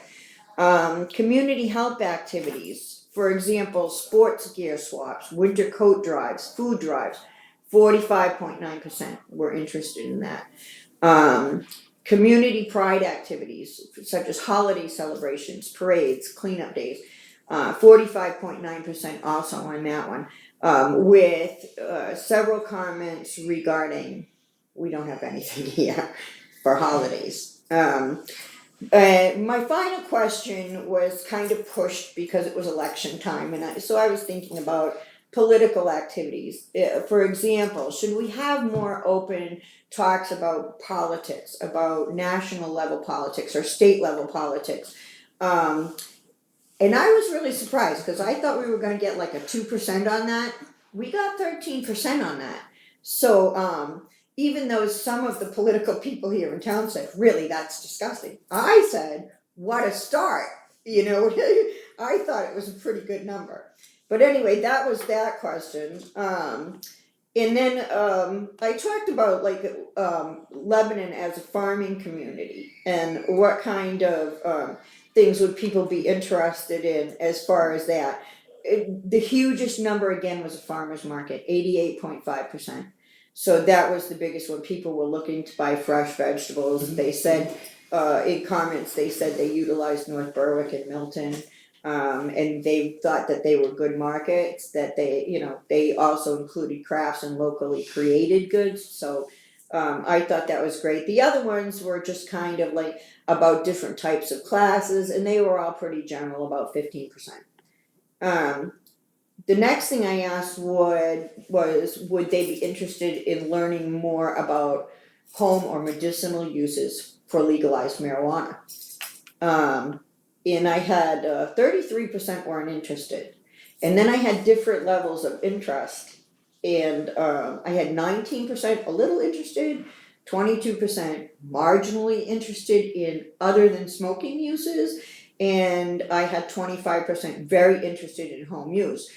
Community help activities, for example, sports gear swaps, winter coat drives, food drives, 45.9% were interested in that. Community pride activities such as holiday celebrations, parades, cleanup days, 45.9% also on that one, with several comments regarding we don't have anything here for holidays. My final question was kind of pushed because it was election time, and so I was thinking about political activities. For example, should we have more open talks about politics, about national level politics or state level politics? And I was really surprised because I thought we were going to get like a 2% on that. We got 13% on that. So even though some of the political people here in town said, really, that's disgusting, I said, what a start. You know, I thought it was a pretty good number. But anyway, that was that question. And then I talked about like Lebanon as a farming community and what kind of things would people be interested in as far as that. The hugest number again was a farmer's market, 88.5%. So that was the biggest one. People were looking to buy fresh vegetables. They said in comments, they said they utilized North Berwick and Milton. And they thought that they were good markets, that they also included crafts and locally created goods. So I thought that was great. The other ones were just kind of like about different types of classes, and they were all pretty general, about 15%. The next thing I asked was would they be interested in learning more about home or medicinal uses for legalized marijuana? And I had 33% weren't interested. And then I had different levels of interest. And I had 19% a little interested, 22% marginally interested in other than smoking uses, and I had 25% very interested in home use.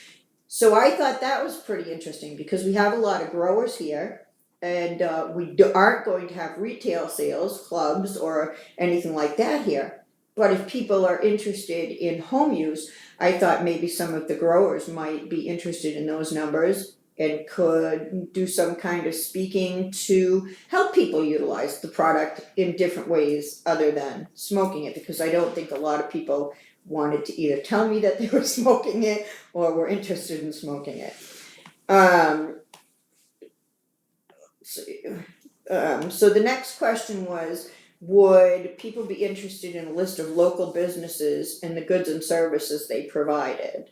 So I thought that was pretty interesting because we have a lot of growers here, and we aren't going to have retail sales, clubs, or anything like that here. But if people are interested in home use, I thought maybe some of the growers might be interested in those numbers and could do some kind of speaking to help people utilize the product in different ways other than smoking it, because I don't think a lot of people wanted to either tell me that they were smoking it or were interested in smoking it. So the next question was, would people be interested in a list of local businesses and the goods and services they provided?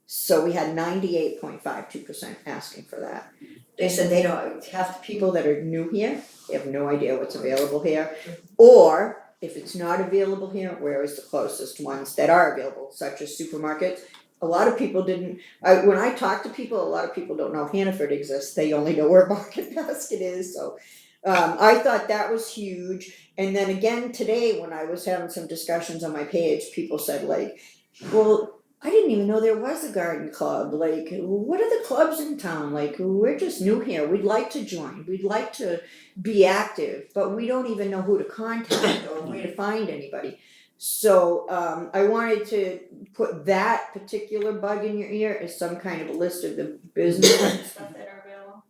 So we had 98.52% asking for that. They said they don't, half the people that are new here, they have no idea what's available here. Or if it's not available here, where is the closest ones that are available, such as supermarkets? A lot of people didn't, when I talk to people, a lot of people don't know Hannaford exists. They only know where Market Basket is. So I thought that was huge. And then again today, when I was having some discussions on my page, people said like, well, I didn't even know there was a garden club. Like, what are the clubs in town? Like, we're just new here. We'd like to join. We'd like to be active, but we don't even know who to contact or where to find anybody. So I wanted to put that particular bug in your ear as some kind of a list of the businesses stuff that are available.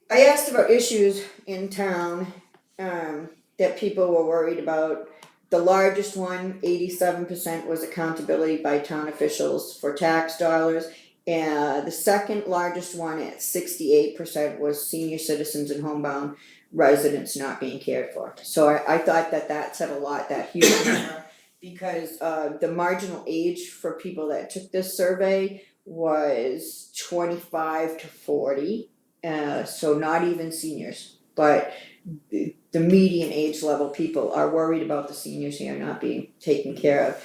I asked about issues in town that people were worried about. The largest one, 87%, was accountability by town officials for tax dollars. The second largest one at 68% was senior citizens and homebound residents not being cared for. So I thought that said a lot, that huge number, because the marginal age for people that took this survey was 25 to 40. So not even seniors, but the median age level people are worried about the seniors here not being taken care of.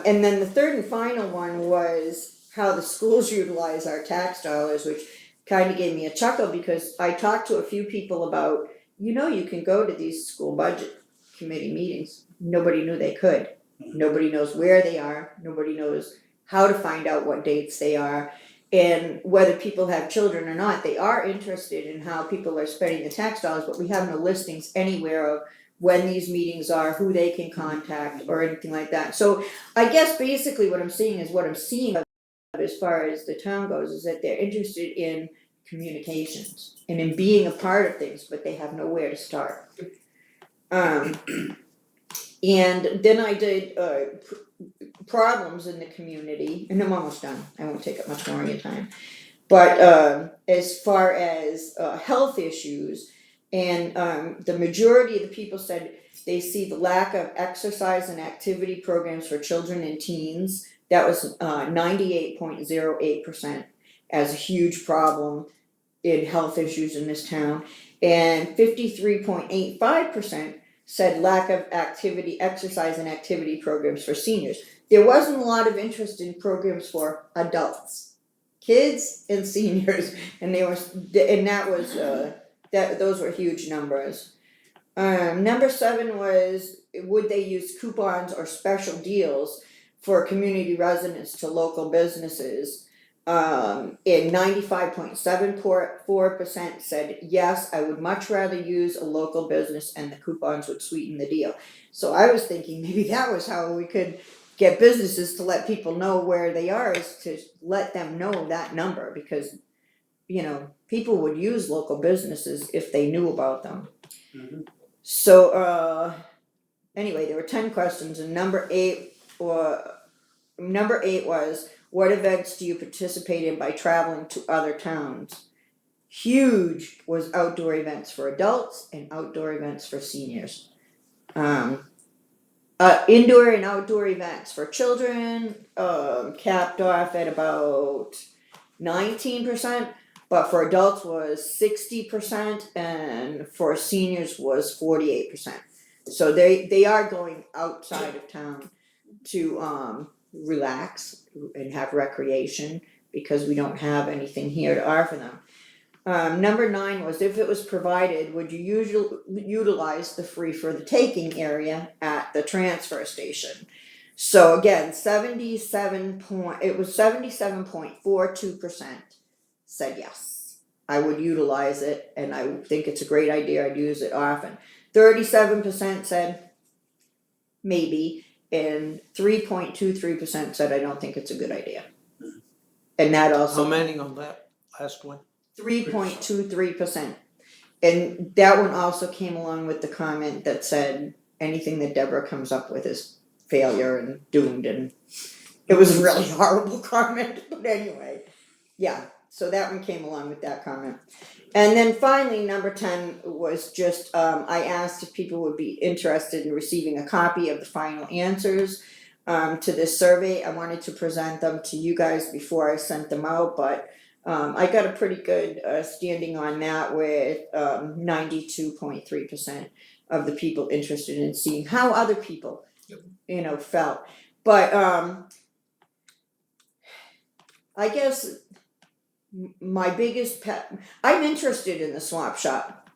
And then the third and final one was how the schools utilize our tax dollars, which kind of gave me a chuckle because I talked to a few people about, you can go to these school budget committee meetings, nobody knew they could. Nobody knows where they are, nobody knows how to find out what dates they are. And whether people have children or not, they are interested in how people are spending the tax dollars, but we have no listings anywhere of when these meetings are, who they can contact, or anything like that. So I guess basically what I'm seeing as far as the town goes is that they're interested in communications and in being a part of things, but they have nowhere to start. And then I did problems in the community, and I'm almost done, I won't take up much more of your time. But as far as health issues, and the majority of the people said they see the lack of exercise and activity programs for children and teens. That was 98.08% as a huge problem in health issues in this town. And 53.85% said lack of activity, exercise and activity programs for seniors. There wasn't a lot of interest in programs for adults, kids and seniors, and those were huge numbers. Number 7 was, would they use coupons or special deals for community residents to local businesses? And 95.74% said yes, I would much rather use a local business and the coupons would sweeten the deal. So I was thinking maybe that was how we could get businesses to let people know where they are, is to let them know that number, because people would use local businesses if they knew about them. So anyway, there were 10 questions, and number 8 was, what events do you participate in by traveling to other towns? Huge was outdoor events for adults and outdoor events for seniors. Indoor and outdoor events for children capped off at about 19%, but for adults was 60%, and for seniors was 48%. So they are going outside of town to relax and have recreation, because we don't have anything here to offer them. Number 9 was, if it was provided, would you utilize the free for the taking area at the transfer station? So again, 77.42% said yes, I would utilize it, and I think it's a great idea, I'd use it often. 37% said maybe, and 3.23% said I don't think it's a good idea. And that also. How many on that last one? 3.23%. And that one also came along with the comment that said anything that Deborah comes up with is failure and doomed, and it was a really horrible comment, but anyway, yeah, so that one came along with that comment. And then finally, number 10 was just, I asked if people would be interested in receiving a copy of the final answers to this survey. I wanted to present them to you guys before I sent them out, but I got a pretty good standing on that, with 92.3% of the people interested in seeing how other people, felt. But I guess my biggest I'm interested in the swap shop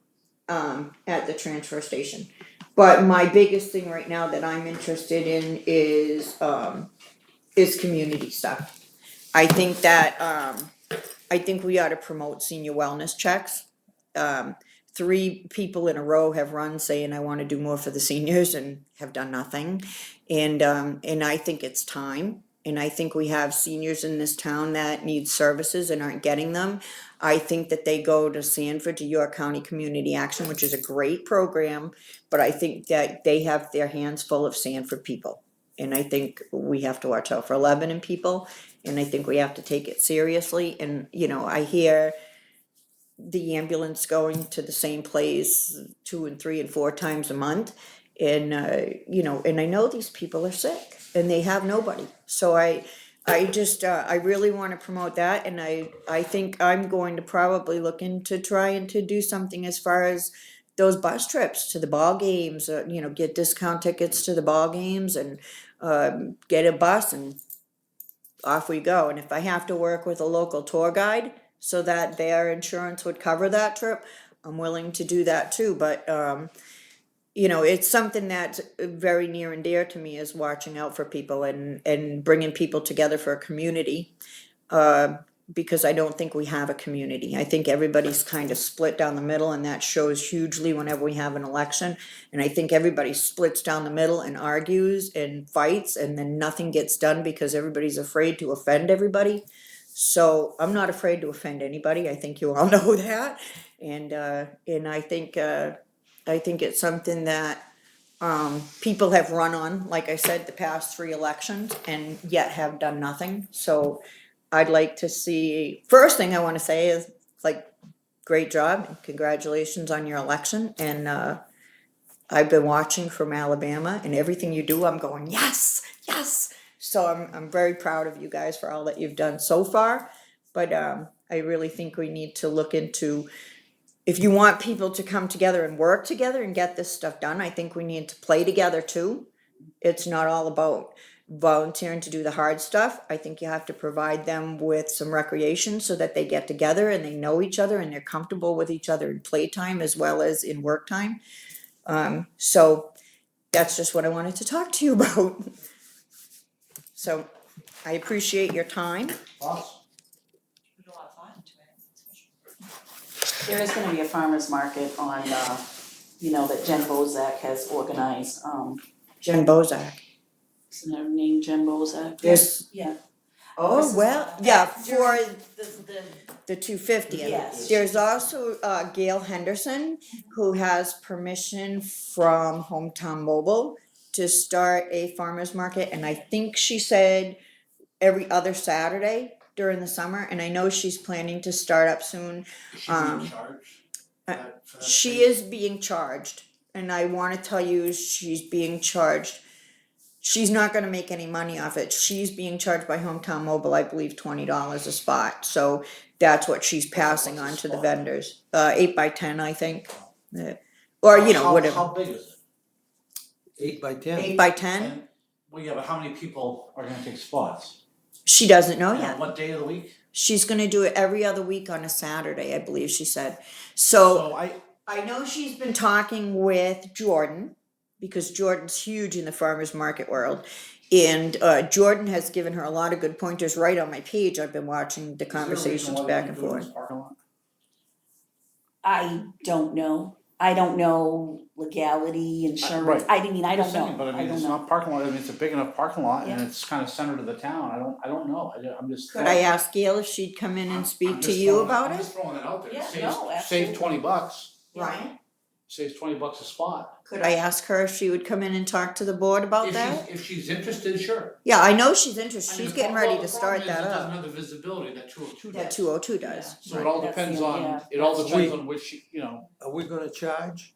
at the transfer station, but my biggest thing right now that I'm interested in is community stuff. I think that I think we ought to promote senior wellness checks. 3 people in a row have run saying I want to do more for the seniors and have done nothing, and I think it's time. And I think we have seniors in this town that need services and aren't getting them. I think that they go to Sanford, to York County Community Action, which is a great program, but I think that they have their hands full of Sanford people. And I think we have to watch out for Lebanon people, and I think we have to take it seriously. And, I hear the ambulance going to the same place 2 and 3 and 4 times a month. And, and I know these people are sick and they have nobody. So I really want to promote that. And I think I'm going to probably look into trying to do something as far as those bus trips to the ball games, get discount tickets to the ball games, and get a bus and off we go. And if I have to work with a local tour guide so that their insurance would cover that trip, I'm willing to do that too. But you know, it's something that's very near and dear to me, is watching out for people and bringing people together for a community. Because I don't think we have a community. I think everybody's kind of split down the middle, and that shows hugely whenever we have an election. And I think everybody splits down the middle and argues and fights, and then nothing gets done because everybody's afraid to offend everybody. So I'm not afraid to offend anybody. I think you all know that. And I think it's something that people have run on, like I said, the past 3 elections, and yet have done nothing. So I'd like to see, first thing I wanna say is, like, great job, and congratulations on your election, and, I've been watching from Alabama, and everything you do, I'm going, yes, yes! So I'm very proud of you guys for all that you've done so far, but, I really think we need to look into, if you want people to come together and work together and get this stuff done, I think we need to play together too. It's not all about volunteering to do the hard stuff. I think you have to provide them with some recreation so that they get together and they know each other and they're comfortable with each other in playtime as well as in work time. So that's just what I wanted to talk to you about. So I appreciate your time. Thoughts? Put a lot of thought into it, that's for sure. There is gonna be a farmer's market on, that Jen Bozak has organized, Jen Bozak. isn't her name Jen Bozak? Yes. Yeah. Oh, well, yeah, for The, the 250th. Yes. There's also Gail Henderson, who has permission from Hometown Mobile to start a farmer's market, and I think she said every other Saturday during the summer, and I know she's planning to start up soon. Is she being charged? For that She space? is being charged, and I wanna tell you, she's being charged. She's not gonna make any money off it. She's being charged by Hometown Mobile, I believe, $20 a spot, so that's what she's passing on to the vendors. 8x10, I think. Or, whatever. How big is it? 8x10. 8x10? And, well, yeah, but how many people are gonna take spots? She doesn't know And yet. What day of the week? She's gonna do it every other week on a Saturday, I believe she said. So I know she's been talking with Jordan, because Jordan's huge in the farmer's market world. And Jordan has given her a lot of good pointers right on my page. I've been watching the conversations back and forth. I don't know. I don't know legality, insurance. Right. I don't know. But I mean, don't it's know. not parking lot, I mean, it's a big enough parking lot and Yeah. it's kind of centered to the town, I don't know, I'm just. Could I ask Gail if she'd come in and speak I'm to just you throwing- about I'm it? just throwing it out there, Yeah, saves, no, saves absolutely. $20, Right. saves $20 a spot. Could I ask her if she would come in and talk to the board about that? If she's interested, sure. Yeah, I know she's interested. I mean, She's the getting problem- ready to start that It doesn't up. have the visibility that 202 That does. 202 does. So it all That's depends the- on, yeah, it all that's depends true. on which, Are we gonna charge?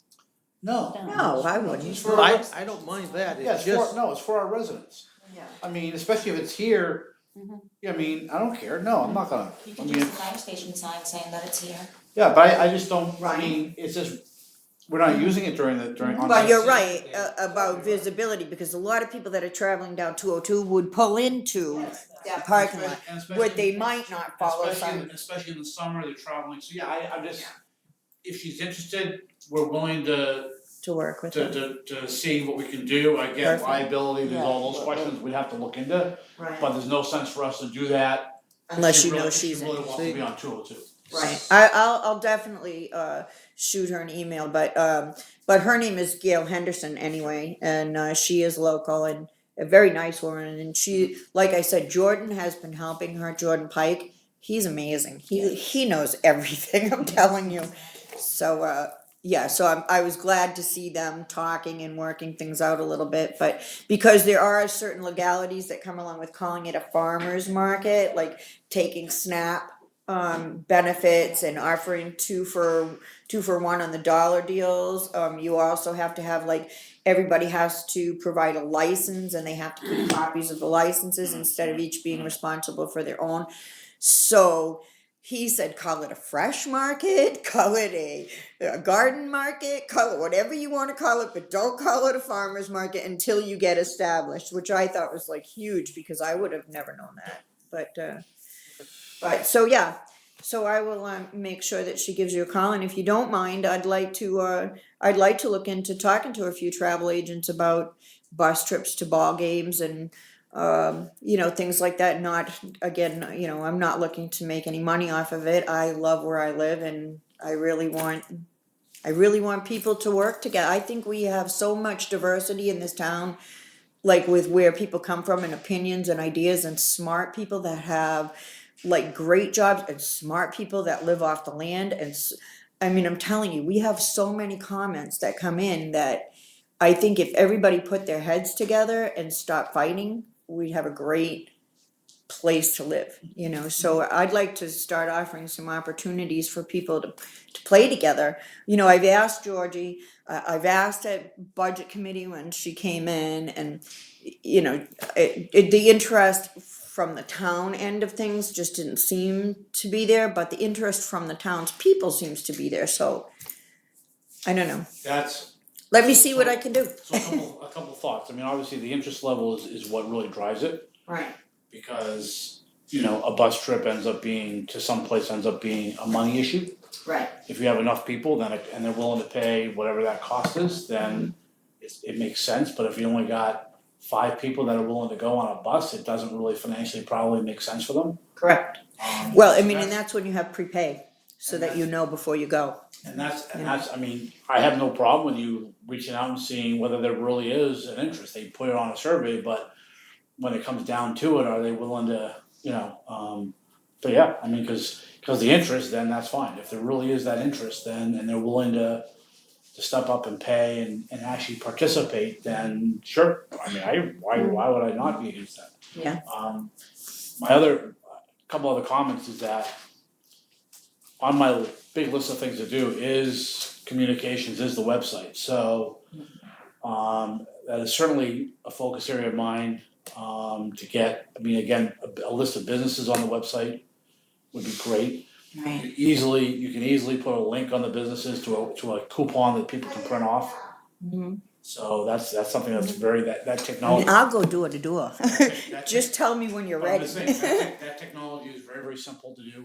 no. No, I wouldn't. It's for I, our- I don't mind that, Yeah, it's just, it's for our residents. Yeah. I mean, especially if it's here, Mhm. I mean, I don't care, no, I'm not gonna, You I can mean, use the fire station sign saying that it's here. yeah, but I just don't, I Right. mean, it's just, we're not using it during on. But you're right about visibility, because a lot of people that are traveling down 202 would pull into that parking lot, And especially- where they might not follow signs. Especially in the summer, they're traveling, so yeah, I'm just, if she's interested, we're willing to To work with them. to see what we can do, I get Perfect. liability, there's all those Yeah. questions we'd have to look into, Right. but there's no sense for us to do that. Unless She you know really- she's She really wants to interested. be on 202. Right, I'll definitely shoot her an email, but her name is Gail Henderson anyway, and she is local and a very nice woman, and she, like I said, Jordan has been helping her, Jordan Pike, he's amazing, he knows everything, I'm telling you. So I was glad to see them talking and working things out a little bit, but because there are certain legalities that come along with calling it a farmer's market, like taking SNAP benefits and offering two for one on the dollar deals. You also have to have, like, everybody has to provide a license, and they have to keep copies of the licenses instead of each being responsible for their own. So he said, call it a fresh market, call it a garden market, call it whatever you want to call it, but don't call it a farmer's market until you get established, which I thought was like huge, because I would have never known that. But so yeah, So I will make sure that she gives you a call, and if you don't mind, I'd like to look into talking to a few travel agents about bus trips to ball games and you know, things like that. Not, again, you know, I'm not looking to make any money off of it. I love where I live, and I really want people to work together. I think we have so much diversity in this town, like with where people come from and opinions and ideas, and smart people that have like great jobs, and smart people that live off the land. And I mean, I'm telling you, we have so many comments that come in that I think if everybody put their heads together and stopped fighting, we'd have a great place to live, you know. So I'd like to start offering some opportunities for people to play together. You know, I've asked Georgie, I've asked at budget committee when she came in, and you know, the interest from the town end of things just didn't seem to be there, but the interest from the town's people seems to be there. So I don't know. Let me see what I can do. So a couple thoughts. I mean, obviously the interest level is what really drives it. Right. Because, you know, a bus trip ends up being a money issue. Right. If you have enough people, then and they're willing to pay whatever that cost is, then it makes sense. But if you only got 5 people that are willing to go on a bus, it doesn't really financially probably make sense for them. Correct. Well, I mean, and that's when you have prepay, so that you know before you go. And that's, I mean, I have no problem with you reaching out and seeing whether there really is an interest. They put it on a survey, but when it comes down to it, are they willing to, you know, but yeah, I mean, cause the interest, then that's fine. If there really is that interest, then, and they're willing to step up and pay and actually participate, then sure. I mean, why would I not be against that? Yeah. My other, couple other comments is that on my big list of things to do is communications, is the website. So, that is certainly a focus area of mine. To get, I mean, again, a list of businesses on the website would be great. Right. You can easily put a link on the businesses to a coupon that people can print off. Mm-hmm. So that's something that's very, that I technology. mean, I'll go door to door. Just tell me when you're ready. That technology is very, very simple to do.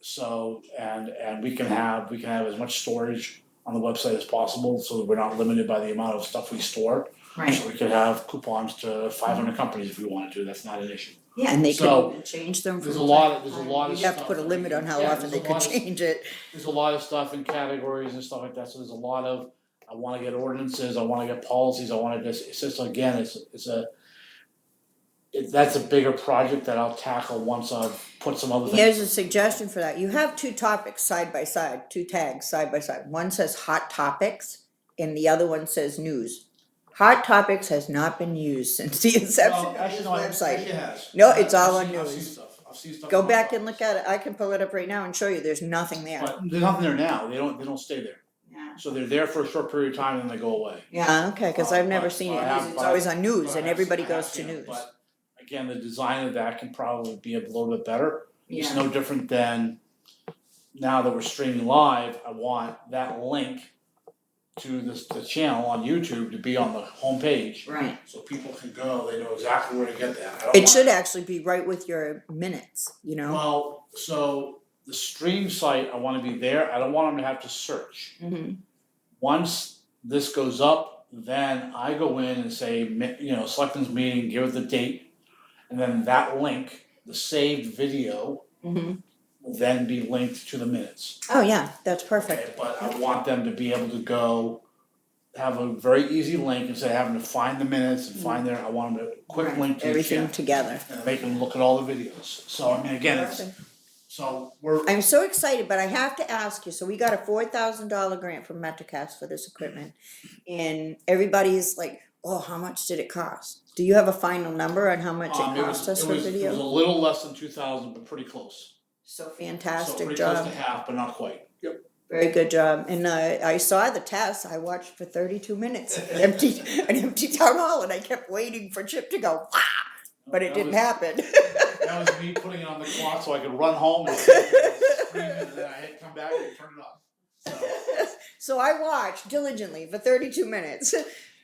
So, and we can have as much storage on the website as possible, so that we're not limited by the amount of stuff we store. Right. So we could have coupons to 500 companies if we wanted to, that's not an issue. Yeah, and they So, could change them. There's a lot of You'd stuff. have to put a limit on how often they could change it. There's a lot of stuff in categories and stuff like that, so there's a lot of, I wanna get ordinances, I wanna get policies, I wanna just, it's just, again, that's a bigger project that I'll tackle once I've put some other things. Here's a suggestion for that. You have 2 topics side by side, 2 tags side by side. One says hot topics and the other one says news. Hot topics has not been used since the inception of this website. It has. No, it's all on I've seen news. stuff. I've seen stuff. Go back and look at it. I can pull it up right now and show you. There's nothing there. But there's nothing there now, they don't stay there. Yeah. So they're there for a short period of time and then they go away. Yeah, okay, because I've never But- seen but it. I have- It's always on news but and I have- everybody I have goes to seen it, news. But again, the design of that can probably be a little bit better. It's Yeah. no different than now that we're streaming live, I want that link to the channel on YouTube to be on the homepage. Right. So people can go, they know exactly where to get that. I don't It want- should actually be right with your minutes, you know? Well, so the stream site, I wanna be there, I don't want them to have to search. Mm-hmm. Once this goes up, then I go in and say, you know, Selectmen's meeting, give it the date. And then that link, the saved video, Mm-hmm. will then be linked to the minutes. Oh, yeah, that's perfect. Okay, but I want them to be able to go, have a very easy link instead of having to find the minutes and find their, I want them to quick Right, link to the everything channel. together. And they can look at all the videos. So I mean, again, it's, Perfect. so we're, I'm so excited, but I have to ask you, so we got a $4,000 grant from Metrocast for this equipment. And everybody's like, oh, how much did it cost? Do you have a final number on how much it cost us for it was a video? little less than 2,000, but pretty close. So So fantastic pretty job. close to half, but not quite. Yep. Very good job. And I saw the test. I watched for 32 minutes. An empty town hall, and I kept waiting for Chip to go, "Wah!" But it didn't happen. That was me putting it on the clock so I could run home and scream, and then I had to come back and turn it off. So, So I watched diligently for 32 minutes.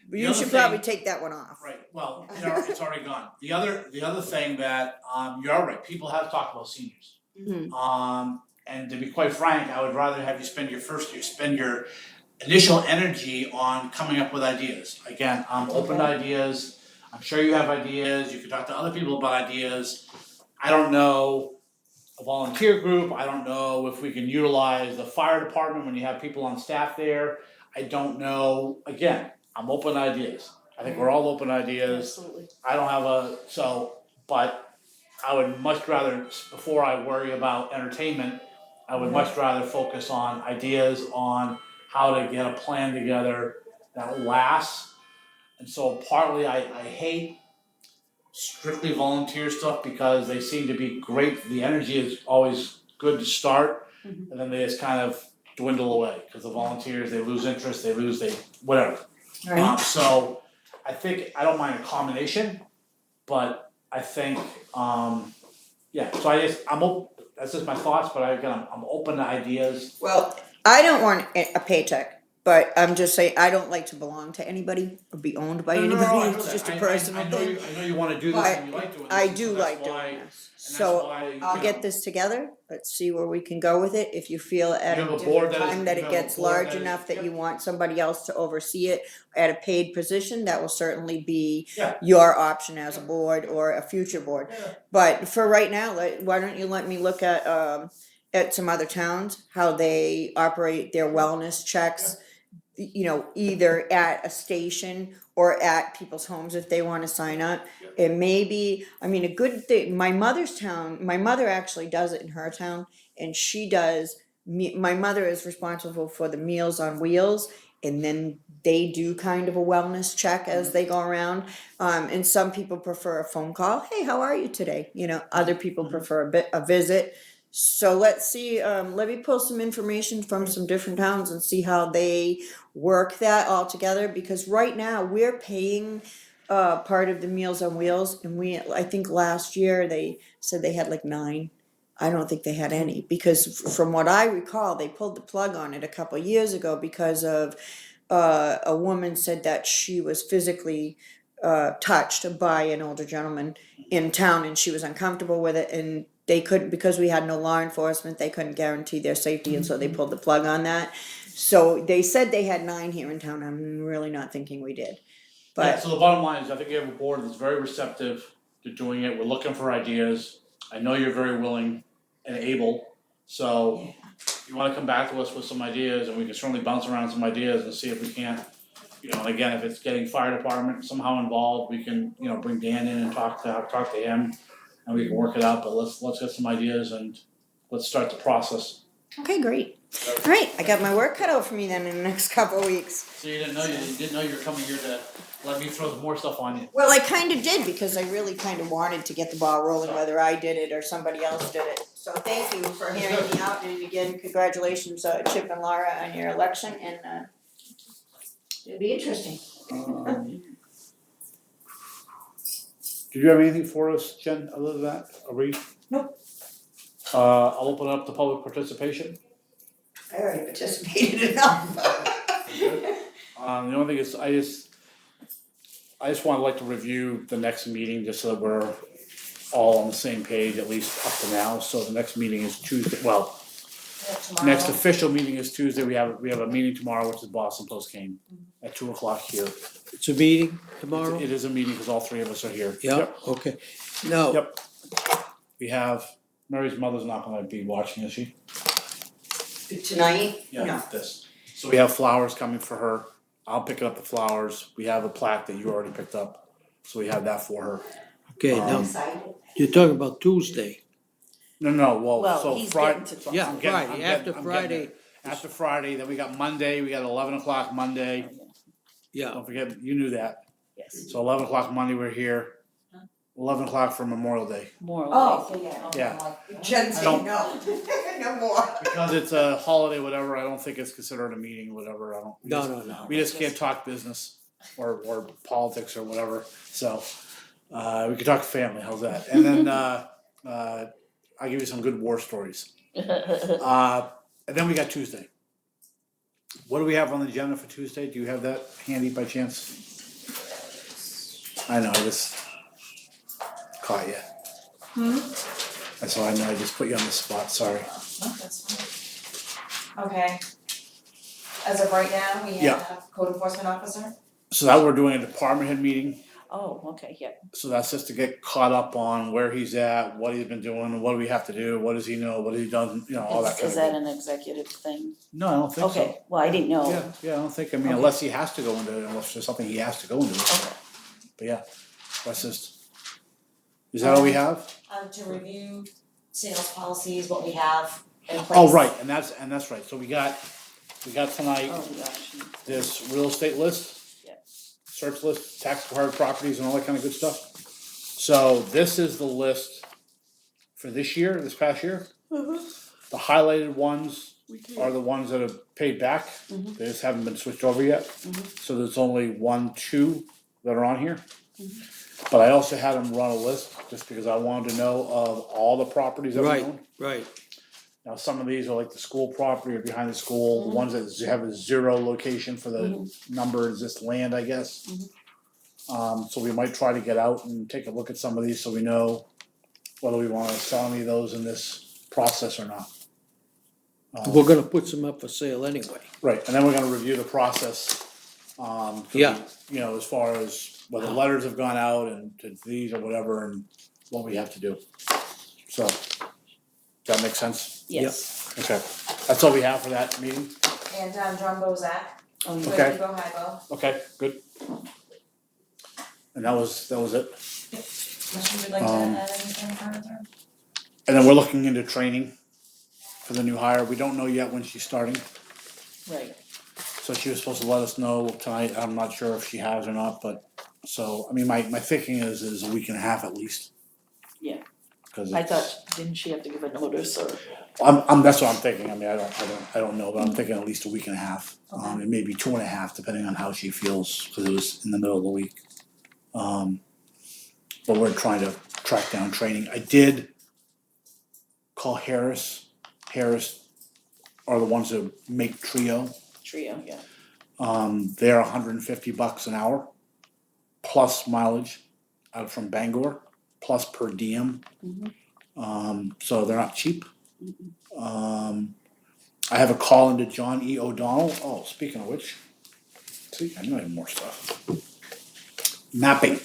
But you other should thing- probably take that one off. right, well, it's already gone. The other thing that, you're right, people have talked about seniors. And to be quite frank, I would rather have you spend your initial energy on coming up with ideas. Again, I'm open to ideas. I'm sure you have ideas. You can talk to other people about ideas. I don't know a volunteer group. I don't know if we can utilize the fire department when you have people on staff there. I don't know. Again, I'm open to ideas. I think we're all open to ideas. Absolutely. I don't have but I would much rather, before I worry about entertainment, I would much rather focus on ideas on how to get a plan together that lasts. And so partly I hate strictly volunteer stuff because they seem to be great. The energy is always good to start, and then they just kind of dwindle away because the volunteers, they lose interest, whatever. So I think I don't mind a combination, but I think so that's just my thoughts, but I'm open to ideas. Well, I don't want a paycheck, but I'm just saying, I don't like to belong to anybody or be owned by anybody, I know it's that. just a I personal know thing. I know you wanna do this and you like doing this. I and do so that's like why- doing this, and that's so why, I'll get this together, let's see where we can go with it, if you feel at You a have a board different that is- time that you it have a gets board large that is- enough that yep. you want somebody else to oversee it at a paid position, that will certainly be Yeah. your option as a board or a future board. Yeah. But for right now, why don't you let me look at some other towns, how they operate their wellness checks, you know, either at a station or at people's homes if they wanna sign up. It may be, I mean, a good thing, my mother actually does it in her town, and she does, my mother is responsible for the Meals on Wheels, and then they do kind of a wellness check as they go around. And some people prefer a phone call, hey, how are you today? You know, other people prefer a visit. So let's see, let me pull some information from some different towns and see how they work that all together, because right now we're paying part of the Meals on Wheels, and I think last year they said they had like 9. I don't think they had any, because from what I recall, they pulled the plug on it a couple years ago because of a woman said that she was physically touched by an older gentleman in town, and she was uncomfortable with it, and they couldn't, because we had no law enforcement, they couldn't guarantee their safety, and so they pulled the plug on that. So they said they had 9 here in town, I'm really not thinking we did. Yeah, But so the bottom line is, I think you have a board that's very receptive to doing it, we're looking for ideas. I know you're very willing and able, so you wanna come back to us with some ideas, and we can certainly bounce around some ideas and see if we can't, you know, and again, if it's getting fire department somehow involved, we can, you know, bring Dan in and talk to him, and we can work it out, but let's get some ideas and let's start the process. okay, great. All right, I got my work cut out for me then in the next couple of weeks. So you didn't know you were coming here to let me throw some more stuff on you. Well, I kind of did, because I really kind of wanted to get the ball rolling, whether I did it or somebody else did it. So thank you for hearing me out, and again, congratulations, Chip and Laura, on your election, and it'll be interesting. Did you have anything for us, Jen, other than that? Are we? Nope. I'll open up the public participation. I already participated enough. The only thing is, I just like to review the next meeting, just so that we're all on the same page, at least up to now. So the next meeting is Tuesday, well, next official meeting is Tuesday, we have a meeting tomorrow, which is Boston Post Cane, at 2:00 here. It's a meeting tomorrow? It is a meeting, because all 3 of us are here. Yeah, okay. Now, Yep. We have, Mary's mother's not gonna be watching, is she? Tonight? Yeah, No. this. So we have flowers coming for her. I'll pick up the flowers. We have a plaque that you already picked up, so we have that for her. okay, now, Excited. you're talking about Tuesday. No, well, Well, so he's Friday. getting to. Yeah, I'm getting- Friday, I'm after getting- I'm Friday. getting there. After Friday, then we got Monday, we got 11:00 Monday. Yeah, Don't forget, you knew that. Yes. So 11:00 Monday, we're here. 11:00 for Memorial Day. More Oh. or less. Yeah. Jen I said don't- no, no more. Because it's a holiday, whatever, I don't think it's considered a meeting, whatever, I don't. no. We just can't talk business or politics or whatever, so we can talk family, how's that? And then I'll give you some good war stories. And then we got Tuesday. What do we have on the agenda for Tuesday? Do you have that handy by chance? I know, I just caught you. I That's all I know, I just put you on the spot, sorry. No, that's fine. Okay. As of right now, we Yeah. have code enforcement officer. So now we're doing a department head meeting, Oh, okay, yeah, so that's just to get caught up on where he's at, what he's been doing, what do we have to do, what does he know, what has he done, you know, all that kind of is that thing. an executive thing? No, I don't think so. Okay, well, I didn't know. Yeah, I don't think, I mean, Okay. unless he has to go into it, unless there's something he has to go into it. Okay. But yeah, that's just, is that all we have? To review sales policies, what we have in place. Oh, right, and that's right, so we got tonight Oh, gosh. this real estate list. Yeah. Search list, tax acquired properties and all that kind of good stuff. So this is the list for this year, this past year. The highlighted ones are the ones that have paid back, Mhm. they just haven't been switched over yet. Mhm. So there's only 1, 2 that are on here. But I also had them run a list, just because I wanted to know of all the properties that we Right, own. right. Now, some of these are like the school property or behind the school, the ones that have a 0 location for the number is just land, I guess. So we might try to get out and take a look at some of these so we know whether we wanna sell any of those in this process or not. We're gonna put some up for sale anyway. Right, and then we're gonna review the process, Yeah. you know, as far as whether letters have gone out and to these or whatever and what we have to do. So, that makes sense? Yes. Okay, that's all we have for that meeting? And John Bozak, Oh, with Okay. Evo Hybo. Okay, good. And that was it. Unless you would like to add anything further? And then we're looking into training for the new hire. We don't know yet when she's starting. right. So she was supposed to let us know tonight. I'm not sure if she has or not, but so, I mean, my thinking is a week and a half at least. Yeah. Cause I it's, thought, didn't she have to give a notice or? that's what I'm thinking. I mean, I don't know, but I'm thinking at least a week and a half. It may be 2.5, depending on how she feels, cause it was in the middle of the week. But we're trying to track down training. I did call Harris. Harris are the ones that make Trio. Trio, yeah. They're $150 an hour, plus mileage out from Bangor, plus per diem. So they're not cheap. I have a call into John E. O'Donnell. Oh, speaking of which, see, I know I have more stuff. Mapping.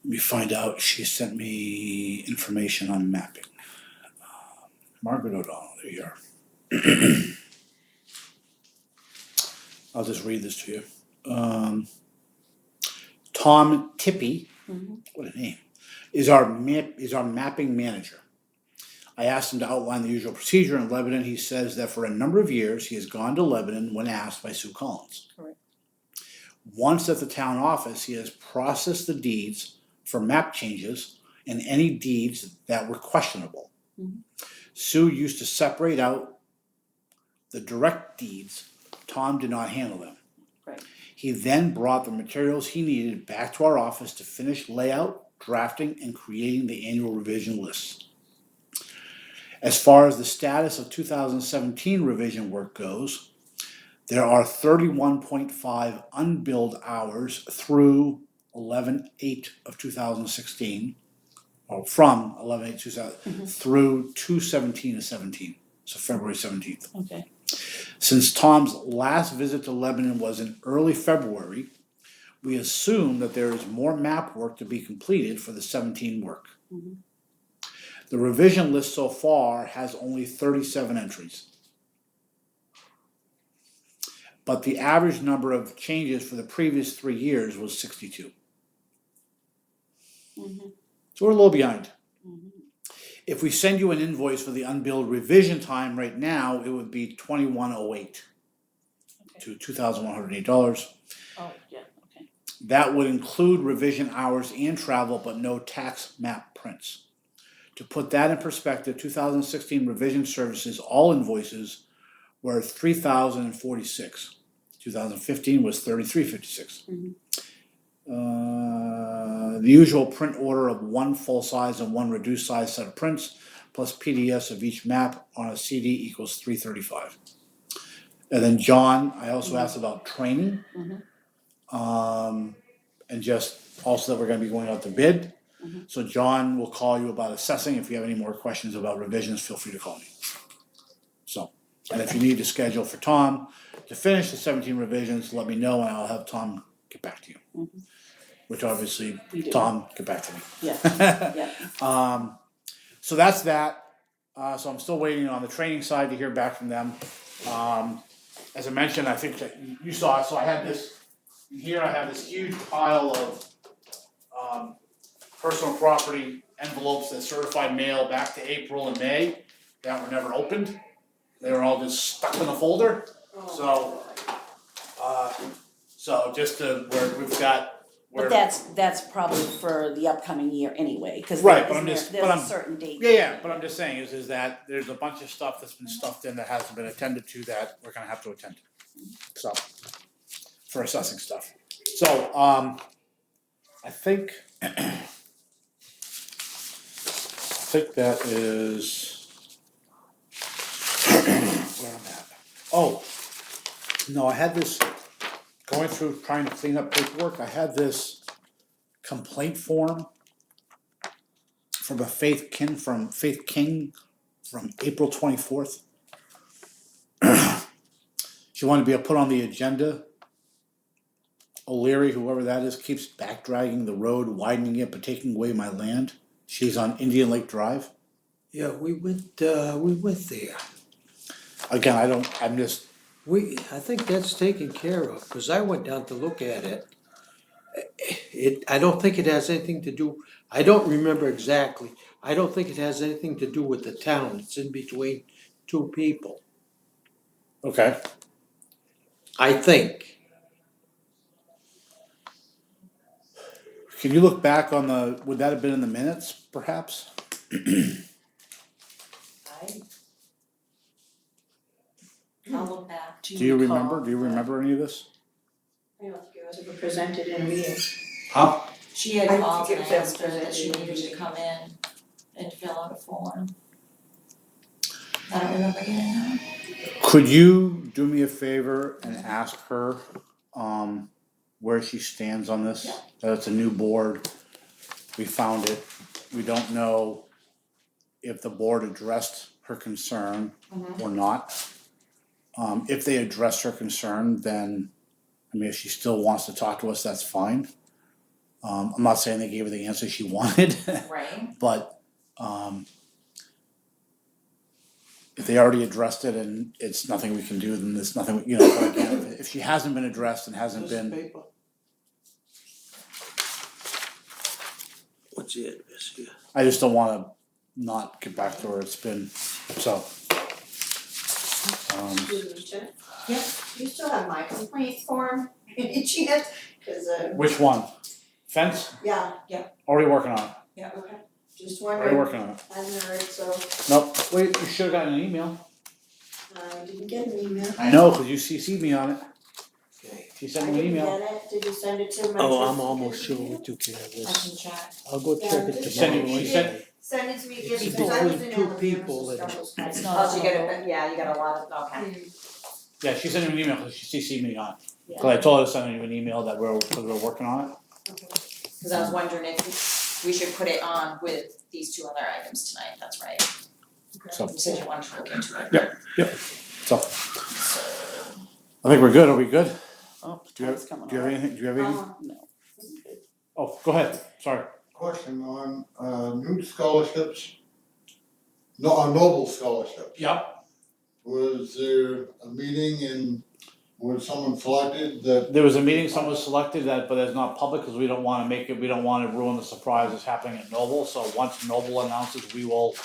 Let me find out. She sent me information on mapping. Margaret O'Donnell, there you are. I'll just read this to you. Tom Tippy, what a name, is our mapping manager. I asked him to outline the usual procedure in Lebanon. He says that for a number of years he has gone to Lebanon when asked by Sue Collins. Correct. Once at the town office, he has processed the deeds for map changes and any deeds that were questionable. Sue used to separate out the direct deeds. Tom did not handle them. Right. He then brought the materials he needed back to our office to finish layout, drafting, and creating the annual revision lists. As far as the status of 2017 revision work goes, there are 31.5 unbilled hours through 11/8 of 2016, or from 11/8/2000 through 2/17 of 17, so February 17th. Okay. Since Tom's last visit to Lebanon was in early February, we assume that there is more map work to be completed for the 17 work. The revision list so far has only 37 entries. But the average number of changes for the previous 3 years was 62. So we're a little behind. If we send you an invoice for the unbilled revision time right now, it would be $21.08 to $2,108. Oh, yeah, okay. That would include revision hours and travel, but no tax map prints. To put that in perspective, 2016 revision services, all invoices were $3,046. 2015 was $33.56. The usual print order of 1 full size and 1 reduced size set of prints, plus PDFs of each map on a CD equals $335. And then John, I also asked about training. And just also that we're gonna be going out to bid. So John will call you about assessing. If you have any more questions about revisions, feel free to call me. So, and if you need to schedule for Tom to finish the 17 revisions, let me know and I'll have Tom get back to you. Which obviously, We do. Tom, get back to me. Yeah. So that's that. So I'm still waiting on the training side to hear back from them. As I mentioned, I think that you saw it, so I had this, here I have this huge pile of personal property envelopes that certified mail back to April and May that were never opened. They were all just stuck in a folder, so just to, where we've got, where. But that's probably for the upcoming year anyway, cause Right, there but I'm isn't just- there, but there's a I'm- certain date. Yeah, but I'm just saying is that there's a bunch of stuff that's been stuffed in that hasn't been attended to that we're gonna have to attend to. So, for assessing stuff. So, I think that is where I'm at. Oh, no, I had this, going through trying to clean up paperwork, I had this complaint form from Faith King from April 24th. She wanted to be put on the agenda. O'Leary, whoever that is, keeps back dragging the road, widening it, but taking away my land. She's on Indian Lake Drive. Yeah, we went there. Again, I I think that's taken care of, cause I went down to look at it. I don't think it has anything to do, I don't remember exactly, I don't think it has anything to do with the town, it's in between two people, okay. I think. Can you look back on would that have been in the minutes, perhaps? I'll look back. Do you remember? recall Do you remember any of this? I don't think it was ever presented in a meeting. Huh? She had I called think and it was asked her that she presented. needed to come in and fill out a form. I don't remember getting that. Could you do me a favor and ask her, where she stands on this? Yeah. That it's a new board, we found it, we don't know if the board addressed her concern or not. If they addressed her concern, then, I mean, if she still wants to talk to us, that's fine. I'm not saying they gave her the answer she wanted, Right. but, if they already addressed it and it's nothing we can do, then there's nothing, you know, but again, if she hasn't been addressed and hasn't This been, paper. What's it, this here? I just don't wanna not get back to her, it's been, so. Excuse me, Jen? Yeah. Do you still have my complaint form in each hand? Cause Which one? Fence? yeah, Already working on it, okay, just already wondering, working on it. I haven't heard, so Nope, wait, you should've gotten an email. I didn't get an email. I know, cause you CC'd me on it, Okay. she sent me an email. I didn't get it, did you send it to my? Oh, I'm trustee? almost sure we took care of I this. can check. I'll go check it Yeah, Send it- tomorrow. she sent- Send it to me again, It's because I was in between two Alabama, people so and- stuff was kind It's of. not- Oh, so you got a, yeah, you got a lot of, okay. Yeah, she sent me an email, cause she CC'd me on it. Yeah. Cause I told her to send you an email that cause we're working on it. Cause I was wondering if we should put it on with these two other items tonight, that's right. So, You said you wanted to look into it. so, I think we're good, are we good? Oh, Do you have, time's coming do you have on. anything, do you have anything? No. Oh, go ahead, sorry. Question on new scholarships, no, on Noble scholarships. Yep. Was there a meeting and was someone selected that, There was a meeting, someone was selected that, but it's not public, cause we don't wanna make it, we don't wanna ruin the surprise that's happening at Noble, so once Noble announces, we will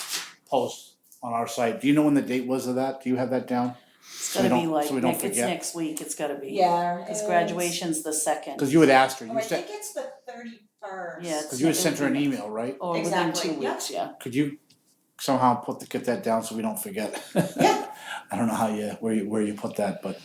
post on our site. Do you know when the date was of that? Do you have that down? It's So we gonna be don't- like, so we don't it's forget. next week, it's gotta be. Yeah. Cause graduation's the second, Cause you had asked her, Oh, you I said, think it's the 31st. Yeah, cause you had sent her an email, right? or within Exactly, 2 yeah. weeks, yeah. Could you somehow get that down so we don't forget? Yeah. I don't know how where you put that, but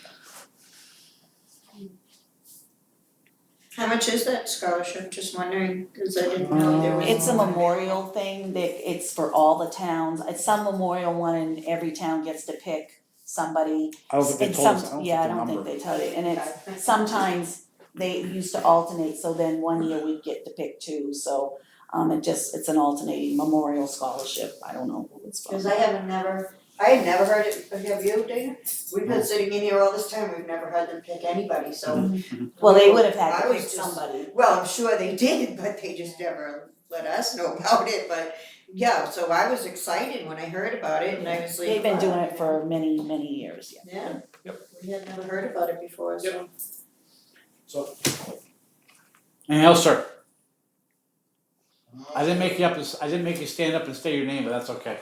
How much is that scholarship, just wondering, cause I didn't know there was. It's a memorial thing that it's for all the towns, it's some memorial one and every town gets to pick somebody. I don't think they And told us, some- I don't Yeah, I think the don't think number. they tell you, and it's, sometimes they used to alternate, so then one year we'd get to pick two, so It's an alternating memorial scholarship, I don't know who it's from. Cause I had never heard it, have you, Dana? We've been sitting in here all this time, we've never had them pick anybody, so. Well, they would have had I to was pick just- somebody. Well, I'm sure they did, but they just never let us know about it, but yeah, so I was excited when I heard about it and I was like. They've been doing wow. it for many, many years, yeah. Yeah. Yep. We had never heard about it before, so. So. Anything else, sir? I didn't make you stand up and say your name, but that's okay.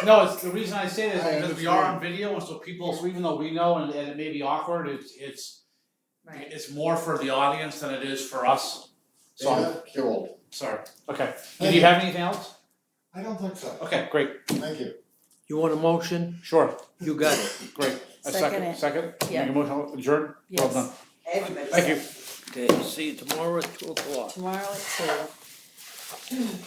No, it's, the reason I say this is because we are on video, and so people, so even though we know and it may be awkward, it's more for the audience than it is for us. So I'm Dana, you're old. sorry. Okay. Did you have anything else? I don't think so. Okay, great. Thank you. You want a motion? Sure. You got it. Great. A Second it. Second? Yeah. Make a motion, adjourn? Well Yes. done. Everybody Thank you. Okay, see you tomorrow at 2:00. Tomorrow at 2.